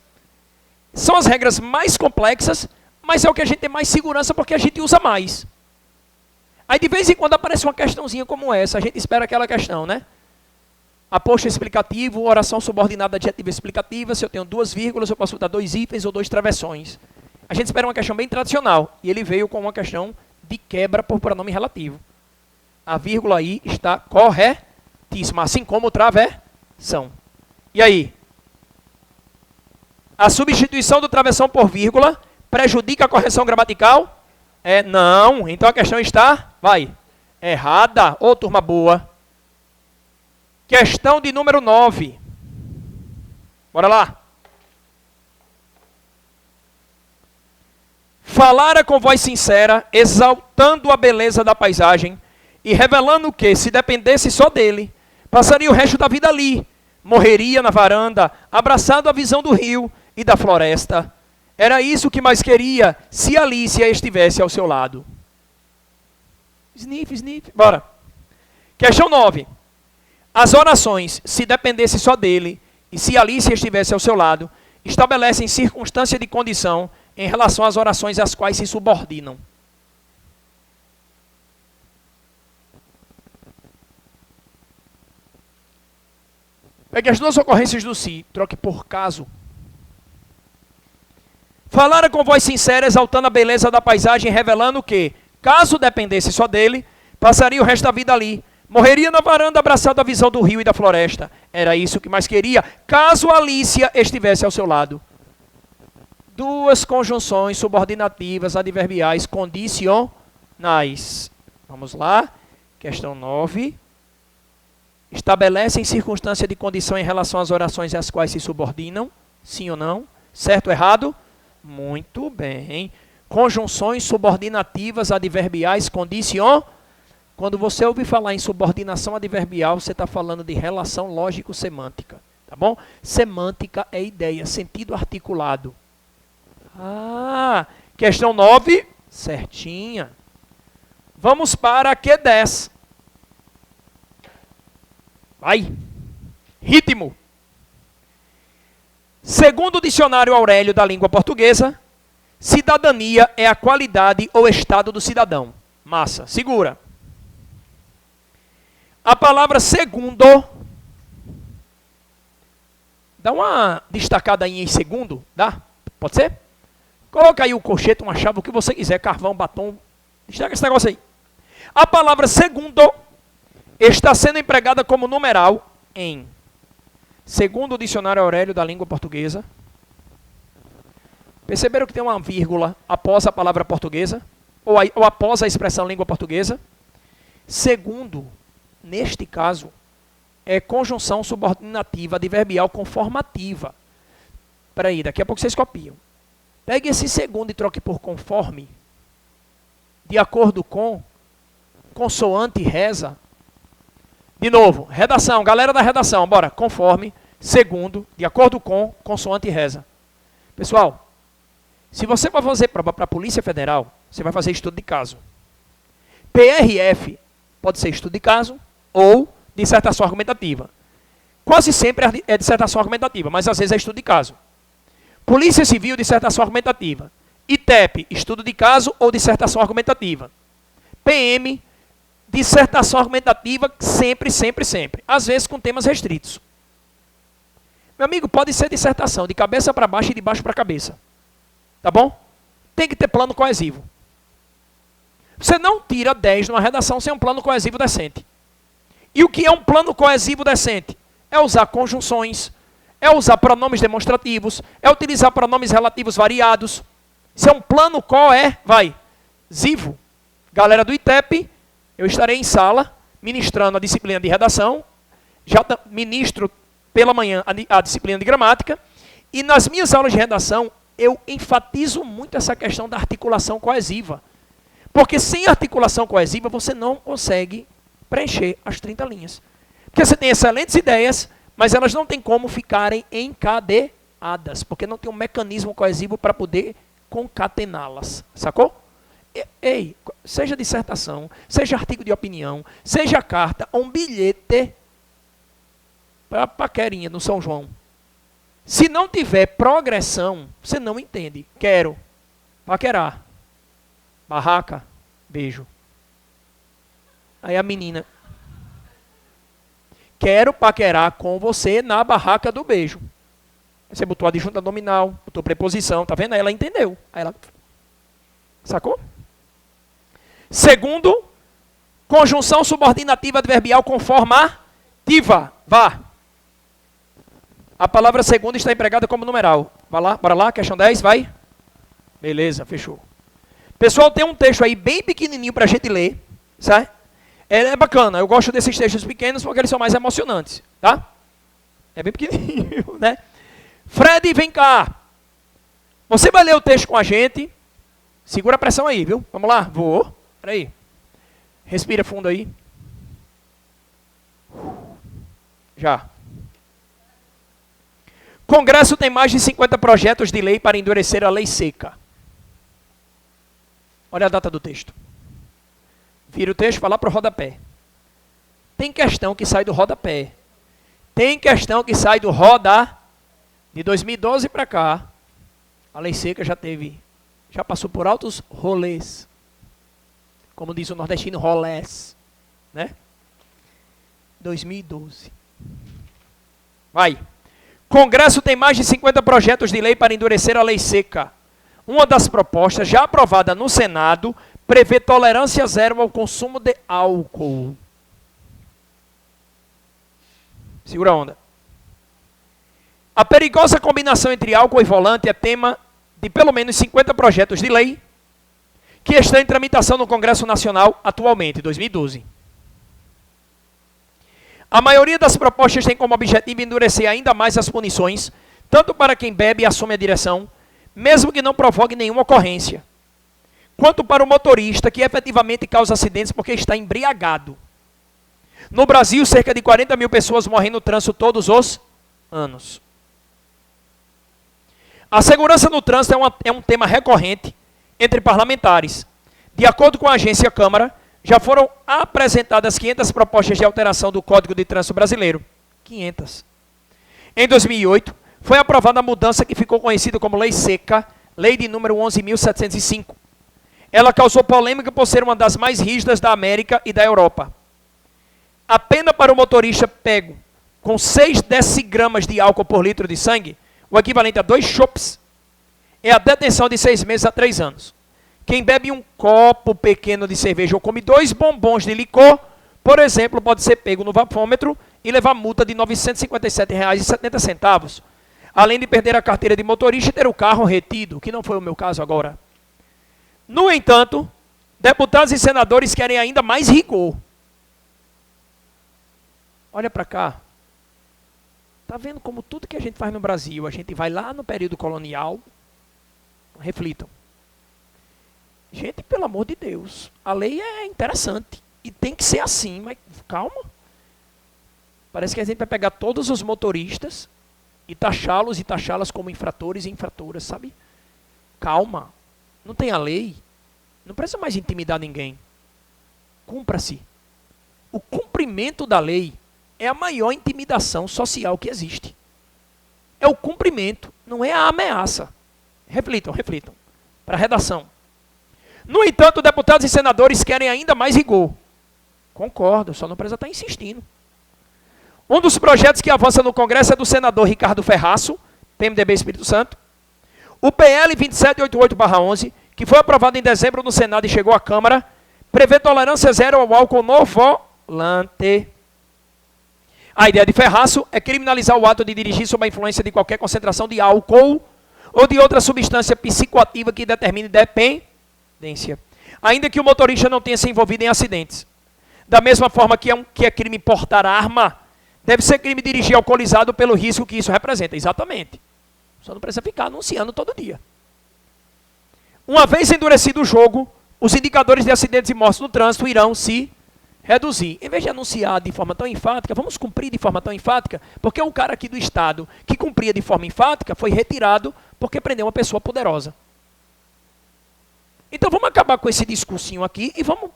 são as regras mais complexas, mas é o que a gente tem mais segurança porque a gente usa mais. Aí de vez em quando aparece uma questãozinha como essa, a gente espera aquela questão, né? Aposto explicativo, oração subordinada adjetiva explicativa, se eu tenho duas vírgulas, eu posso botar dois hífens ou dois travessões. A gente espera uma questão bem tradicional, e ele veio com uma questão de quebra por pronome relativo. A vírgula aí está corretíssima, assim como travessão. E aí? A substituição do travessão por vírgula prejudica a correção gramatical? Não. Então a questão está, errada. Ô, turma boa. Questão de número 9. Bora lá. Falara com voz sincera, exaltando a beleza da paisagem e revelando que, se dependesse só dele, passaria o resto da vida ali, morreria na varanda, abraçado à visão do rio e da floresta. Era isso que mais queria, se Alicia estivesse ao seu lado. Sniff, sniff. Bora. Questão 9. As orações, se dependesse só dele, e se Alicia estivesse ao seu lado, estabelecem circunstância de condição em relação às orações às quais se subordinam. Pegue as duas ocorrências do si, troque por caso. Falara com voz sincera, exaltando a beleza da paisagem, revelando que, caso dependesse só dele, passaria o resto da vida ali. Morreria na varanda, abraçado à visão do rio e da floresta. Era isso que mais queria, caso Alicia estivesse ao seu lado. Duas conjunções subordinativas adverbiais condicionais. Vamos lá. Questão 9. Estabelecem circunstância de condição em relação às orações às quais se subordinam. Sim ou não? Certo ou errado? Muito bem. Conjunções subordinativas adverbiais condicionais. Quando você ouvir falar em subordinação adverbial, você está falando de relação lógico-semântica. Tá bom? Semântica é ideia, sentido articulado. Questão 9, certinha. Vamos para a Q10. Vai. Ritmo. Segundo o dicionário Aurélio da língua portuguesa, cidadania é a qualidade ou estado do cidadão. Massa, segura. A palavra segundo, dá uma destacada aí em segundo, dá? Pode ser? Coloca aí o colchete, uma chave, o que você quiser, carvão, batom, destaca esse negócio aí. A palavra segundo está sendo empregada como numeral em, segundo o dicionário Aurélio da língua portuguesa. Perceberam que tem uma vírgula após a palavra portuguesa? Ou após a expressão língua portuguesa? Segundo, neste caso, é conjunção subordinativa adverbial conformativa. Espera aí, daqui a pouco vocês copiam. Pegue esse segundo e troque por conforme, de acordo com, consoante, reza. De novo, redação, galera da redação, bora, conforme, segundo, de acordo com, consoante, reza. Pessoal, se você vai fazer prova para a Polícia Federal, você vai fazer estudo de caso. PRF pode ser estudo de caso ou dissertação argumentativa. Quase sempre é dissertação argumentativa, mas às vezes é estudo de caso. Polícia Civil, dissertação argumentativa. ITEP, estudo de caso ou dissertação argumentativa. PM, dissertação argumentativa, sempre, sempre, sempre. Às vezes com temas restritos. Meu amigo, pode ser dissertação de cabeça para baixo e de baixo para cabeça. Tá bom? Tem que ter plano coesivo. Você não tira 10 numa redação sem um plano coesivo decente. E o que é um plano coesivo decente? É usar conjunções, é usar pronomes demonstrativos, é utilizar pronomes relativos variados. Isso é um plano coesivo. Galera do ITEP, eu estarei em sala, ministrando a disciplina de redação, já ministro pela manhã a disciplina de gramática, e nas minhas aulas de redação, eu enfatizo muito essa questão da articulação coesiva. Porque sem articulação coesiva você não consegue preencher as 30 linhas. Porque você tem excelentes ideias, mas elas não têm como ficarem encadeadas, porque não tem um mecanismo coesivo para poder concatená-las. Sacou? Ei, seja dissertação, seja artigo de opinião, seja carta ou um bilhete para a paquerinha no São João. Se não tiver progressão, você não entende. Quero paquerar. Barraca, beijo. Aí a menina, quero paquerar com você na barraca do beijo. Você botou a adjunta nominal, botou preposição, tá vendo? Aí ela entendeu. Aí ela, sacou? Segundo, conjunção subordinativa adverbial conformativa. Vá. A palavra segundo está empregada como numeral. Vai lá, bora lá, questão 10, vai. Beleza, fechou. Pessoal, tem um texto aí bem pequenininho para a gente ler, certo? É bacana, eu gosto desses textos pequenos porque eles são mais emocionantes, tá? É bem pequenininho, né? Fred, vem cá. Você vai ler o texto com a gente. Segura a pressão aí, viu? Vamos lá, vou. Peraí. Respira fundo aí. Já. Congresso tem mais de 50 projetos de lei para endurecer a lei seca. Olha a data do texto. Vira o texto, vai lá para o rodapé. Tem questão que sai do rodapé. Tem questão que sai do roda. De 2012 para cá, a lei seca já passou por altos rolês. Como diz o nordestino, rolés. Né? 2012. Vai. Congresso tem mais de 50 projetos de lei para endurecer a lei seca. Uma das propostas, já aprovada no Senado, prevê tolerância zero ao consumo de álcool. Segura a onda. A perigosa combinação entre álcool e volante é tema de pelo menos 50 projetos de lei que estão em tramitação no Congresso Nacional atualmente, 2012. A maioria das propostas tem como objetivo endurecer ainda mais as punições, tanto para quem bebe e assume a direção, mesmo que não provoque nenhuma ocorrência, quanto para o motorista que efetivamente causa acidentes porque está embriagado. No Brasil, cerca de 40 mil pessoas morrem no trânsito todos os anos. A segurança no trânsito é um tema recorrente entre parlamentares. De acordo com a agência Câmara, já foram apresentadas 500 propostas de alteração do Código de Trânsito Brasileiro. 500. Em 2008, foi aprovada a mudança que ficou conhecida como Lei Seca, Lei de número 11.705. Ela causou polêmica por ser uma das mais rígidas da América e da Europa. A pena para o motorista pego com 6 decigramas de álcool por litro de sangue, o equivalente a 2 chopes, é a detenção de 6 meses a 3 anos. Quem bebe um copo pequeno de cerveja ou come 2 bombons de licor, por exemplo, pode ser pego no vapômetro e levar multa de R$ 957,70, além de perder a carteira de motorista e ter o carro retido, que não foi o meu caso agora. No entanto, deputados e senadores querem ainda mais rigor. Olha para cá. Está vendo como tudo que a gente faz no Brasil, a gente vai lá no período colonial, reflitam. Gente, pelo amor de Deus, a lei é interessante e tem que ser assim, mas calma. Parece que a gente vai pegar todos os motoristas e taxá-los e taxá-las como infratores e infratoras, sabe? Calma, não tem a lei, não precisa mais intimidar ninguém. Cumpra-se. O cumprimento da lei é a maior intimidação social que existe. É o cumprimento, não é a ameaça. Reflitam. Para a redação. No entanto, deputados e senadores querem ainda mais rigor. Concordo, só não precisa estar insistindo. Um dos projetos que avança no Congresso é do senador Ricardo Ferraço, PMDB Espírito Santo. O PL 2788/11, que foi aprovado em dezembro no Senado e chegou à Câmara, prevê tolerância zero ao álcool no volante. A ideia de Ferraço é criminalizar o ato de dirigir sob a influência de qualquer concentração de álcool ou de outra substância psicoativa que determine dependência, ainda que o motorista não tenha se envolvido em acidentes. Da mesma forma que é crime portar arma, deve ser crime dirigir alcoolizado pelo risco que isso representa. Exatamente. Só não precisa ficar anunciando todo dia. Uma vez endurecido o jogo, os indicadores de acidentes e mortes no trânsito irão se reduzir. Em vez de anunciar de forma tão enfática, vamos cumprir de forma tão enfática, porque o cara aqui do Estado que cumpria de forma enfática foi retirado porque prendeu uma pessoa poderosa. Então vamos acabar com esse discursinho aqui e vamos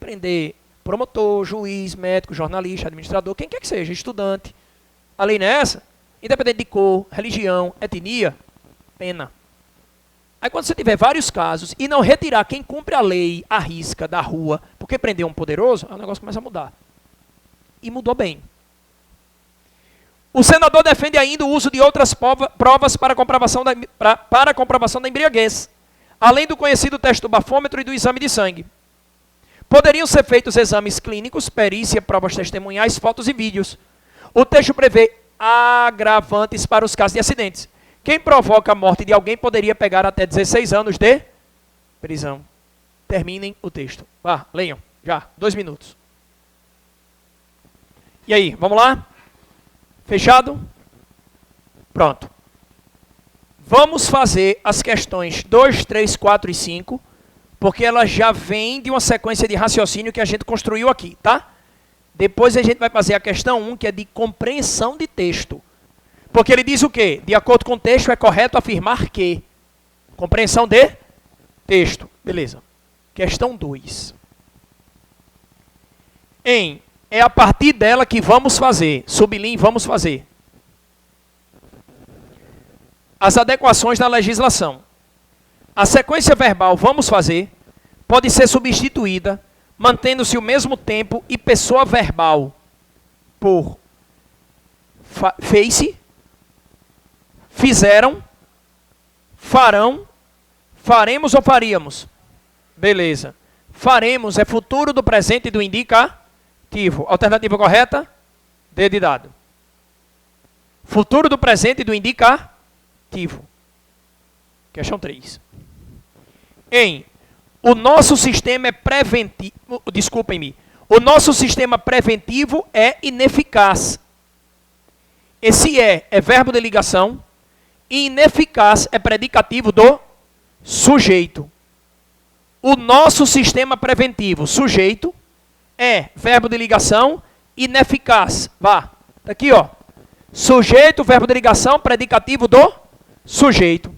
prender promotor, juiz, médico, jornalista, administrador, quem quer que seja, estudante. A lei não é essa? Independente de cor, religião, etnia, pena. Aí quando você tiver vários casos e não retirar quem cumpre a lei, a risca da rua, porque prendeu um poderoso, o negócio começa a mudar. E mudou bem. O senador defende ainda o uso de outras provas para a comprovação da embriaguez, além do conhecido teste do bafômetro e do exame de sangue. Poderiam ser feitos exames clínicos, perícia, provas testemunhais, fotos e vídeos. O texto prevê agravantes para os casos de acidentes. Quem provoca a morte de alguém poderia pegar até 16 anos de prisão. Terminem o texto. Vá, leiam. Já, 2 minutos. E aí, vamos lá? Fechado? Pronto. Vamos fazer as questões 2, 3, 4 e 5, porque elas já vêm de uma sequência de raciocínio que a gente construiu aqui, tá? Depois a gente vai fazer a questão 1, que é de compreensão de texto. Porque ele diz o quê? De acordo com o texto, é correto afirmar que. Compreensão de texto. Beleza. Questão 2. É a partir dela que vamos fazer. Sublinhe, vamos fazer. As adequações na legislação. A sequência verbal vamos fazer pode ser substituída, mantendo-se o mesmo tempo e pessoa verbal por fez, fizeram, farão, faremos ou faríamos. Beleza. Faremos é futuro do presente do indicativo. Alternativa correta? D de dado. Futuro do presente do indicativo. Questão 3. O nosso sistema é preventivo. Desculpem-me. O nosso sistema preventivo é ineficaz. Esse é verbo de ligação. E ineficaz é predicativo do sujeito. O nosso sistema preventivo, sujeito, é verbo de ligação, ineficaz. Vá, tá aqui, ó. Sujeito, verbo de ligação, predicativo do sujeito.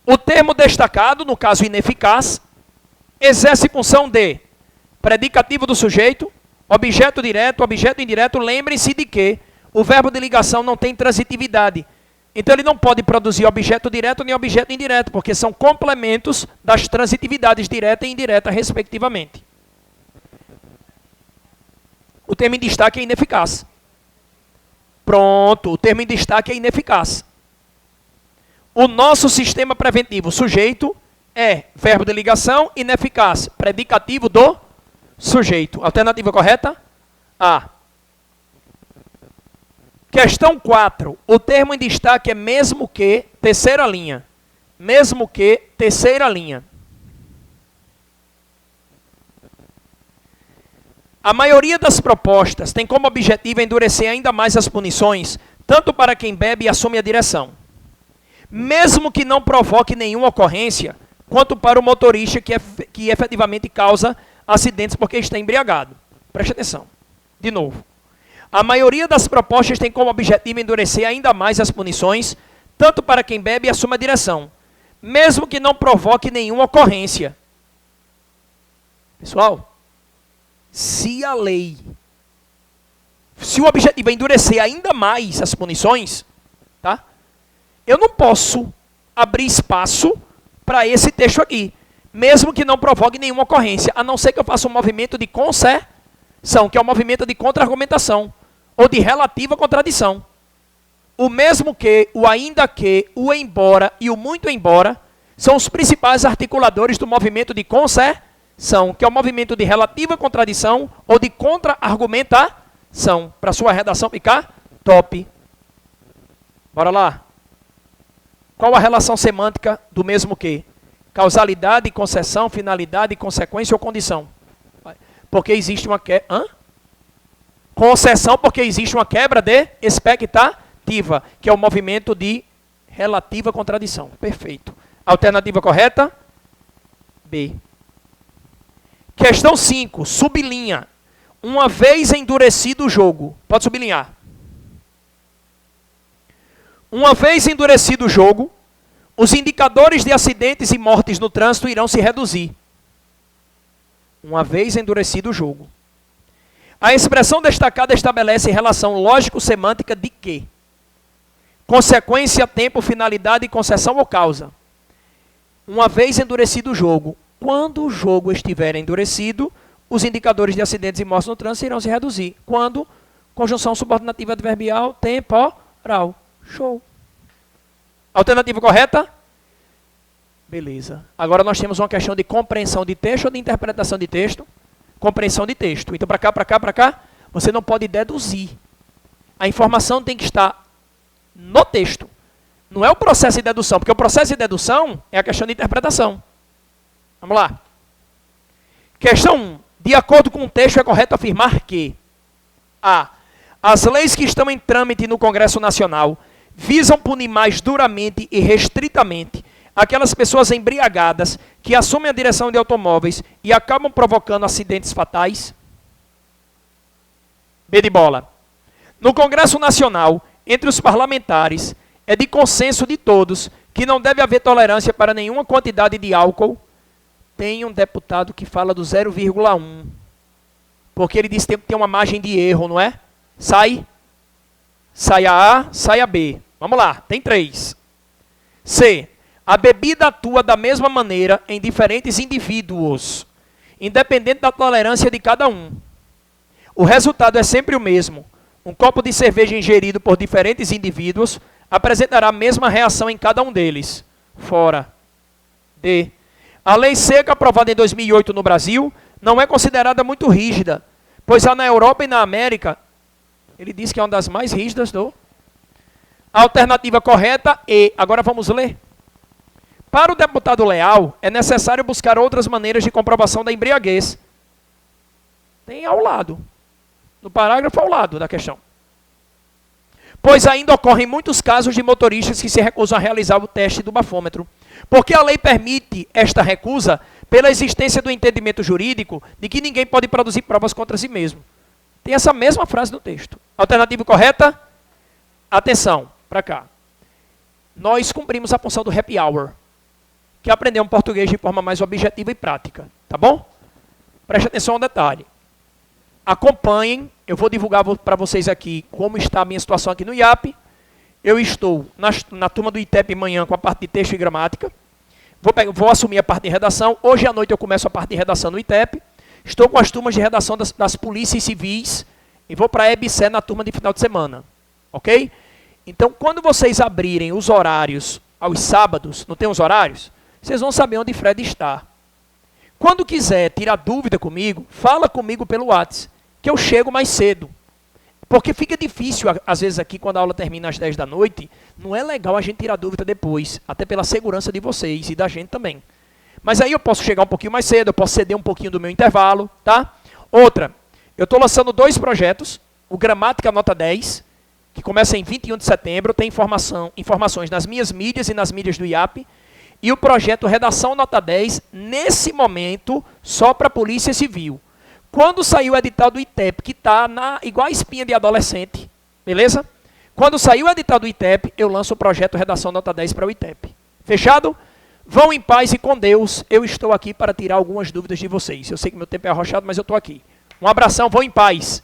O termo destacado, no caso ineficaz, exerce função de predicativo do sujeito, objeto direto, objeto indireto. Lembrem-se de que o verbo de ligação não tem transitividade. Então ele não pode produzir objeto direto nem objeto indireto, porque são complementos das transitividades direta e indireta, respectivamente. O termo em destaque é ineficaz. Pronto, o termo em destaque é ineficaz. O nosso sistema preventivo, sujeito, é verbo de ligação, ineficaz, predicativo do sujeito. Alternativa correta? A. Questão 4. O termo em destaque é mesmo que, terceira linha. Mesmo que, terceira linha. A maioria das propostas tem como objetivo endurecer ainda mais as punições, tanto para quem bebe e assume a direção, mesmo que não provoque nenhuma ocorrência, quanto para o motorista que efetivamente causa acidentes porque está embriagado. Preste atenção. De novo. A maioria das propostas tem como objetivo endurecer ainda mais as punições, tanto para quem bebe e assume a direção, mesmo que não provoque nenhuma ocorrência. Pessoal, se o objetivo é endurecer ainda mais as punições, tá? Eu não posso abrir espaço para esse texto aqui, mesmo que não provoque nenhuma ocorrência, a não ser que eu faça um movimento de conserção, que é um movimento de contra-argumentação, ou de relativa contradição. O mesmo que, o ainda que, o embora e o muito embora são os principais articuladores do movimento de conserção, que é o movimento de relativa contradição ou de contra-argumentação. Para sua redação ficar top. Bora lá. Qual a relação semântica do mesmo que? Causalidade, concessão, finalidade, consequência ou condição? Porque existe uma concessão, porque existe uma quebra de expectativa, que é o movimento de relativa contradição. Perfeito. Alternativa correta? B. Questão 5, sublinha. Uma vez endurecido o jogo. Pode sublinhar. Uma vez endurecido o jogo, os indicadores de acidentes e mortes no trânsito irão se reduzir. Uma vez endurecido o jogo. A expressão destacada estabelece relação lógico-semântica de quê? Consequência, tempo, finalidade, concessão ou causa. Uma vez endurecido o jogo. Quando o jogo estiver endurecido, os indicadores de acidentes e mortes no trânsito irão se reduzir. Quando? Conjunção subordinativa adverbial temporal. Show. Alternativa correta? Beleza. Agora nós temos uma questão de compreensão de texto ou de interpretação de texto? Compreensão de texto. Então, para cá, para cá, para cá, você não pode deduzir. A informação tem que estar no texto. Não é o processo de dedução, porque o processo de dedução é a questão de interpretação. Vamos lá. Questão 1. De acordo com o texto, é correto afirmar que A. As leis que estão em trâmite no Congresso Nacional visam punir mais duramente e restritamente aquelas pessoas embriagadas que assumem a direção de automóveis e acabam provocando acidentes fatais. B de bola. No Congresso Nacional, entre os parlamentares, é de consenso de todos que não deve haver tolerância para nenhuma quantidade de álcool. Tem um deputado que fala do 0,1. Porque ele diz que tem que ter uma margem de erro, não é? Sai a A, sai a B. Vamos lá, tem 3. C. A bebida atua da mesma maneira em diferentes indivíduos, independente da tolerância de cada um. O resultado é sempre o mesmo. Um copo de cerveja ingerido por diferentes indivíduos apresentará a mesma reação em cada um deles. Fora. D. A lei seca aprovada em 2008 no Brasil não é considerada muito rígida, pois há na Europa e na América, ele diz que é uma das mais rígidas do... A alternativa correta E. Agora vamos ler. Para o deputado Leal, é necessário buscar outras maneiras de comprovação da embriaguez. Tem ao lado. No parágrafo ao lado da questão. Pois ainda ocorrem muitos casos de motoristas que se recusam a realizar o teste do bafômetro. Porque a lei permite esta recusa pela existência do entendimento jurídico de que ninguém pode produzir provas contra si mesmo. Tem essa mesma frase no texto. Alternativa correta? Atenção, para cá. Nós cumprimos a função do happy hour, que é aprender um português de forma mais objetiva e prática. Tá bom? Preste atenção a um detalhe. Acompanhem, eu vou divulgar para vocês aqui como está a minha situação aqui no IAP. Eu estou na turma do ITEP amanhã com a parte de texto e gramática. Vou assumir a parte de redação. Hoje à noite eu começo a parte de redação no ITEP. Estou com as turmas de redação das polícias civis e vou para a EBSE na turma de final de semana. Ok? Então, quando vocês abrirem os horários aos sábados, não tem os horários? Vocês vão saber onde Fred está. Quando quiser tirar dúvida comigo, fala comigo pelo WhatsApp, que eu chego mais cedo. Porque fica difícil, às vezes aqui, quando a aula termina às 10 da noite, não é legal a gente tirar dúvida depois, até pela segurança de vocês e da gente também. Mas aí eu posso chegar um pouquinho mais cedo, eu posso ceder um pouquinho do meu intervalo, tá? Outra, eu estou lançando 2 projetos, o Gramática Nota 10, que começa em 21 de setembro, tem informações nas minhas mídias e nas mídias do IAP, e o projeto Redação Nota 10, nesse momento, só para a Polícia Civil. Quando sair o edital do ITEP, que está igual a espinha de adolescente, beleza? Quando sair o edital do ITEP, eu lanço o projeto Redação Nota 10 para o ITEP. Fechado? Vão em paz e com Deus. Eu estou aqui para tirar algumas dúvidas de vocês. Eu sei que meu tempo é arrochado, mas eu estou aqui. Um abração, vão em paz.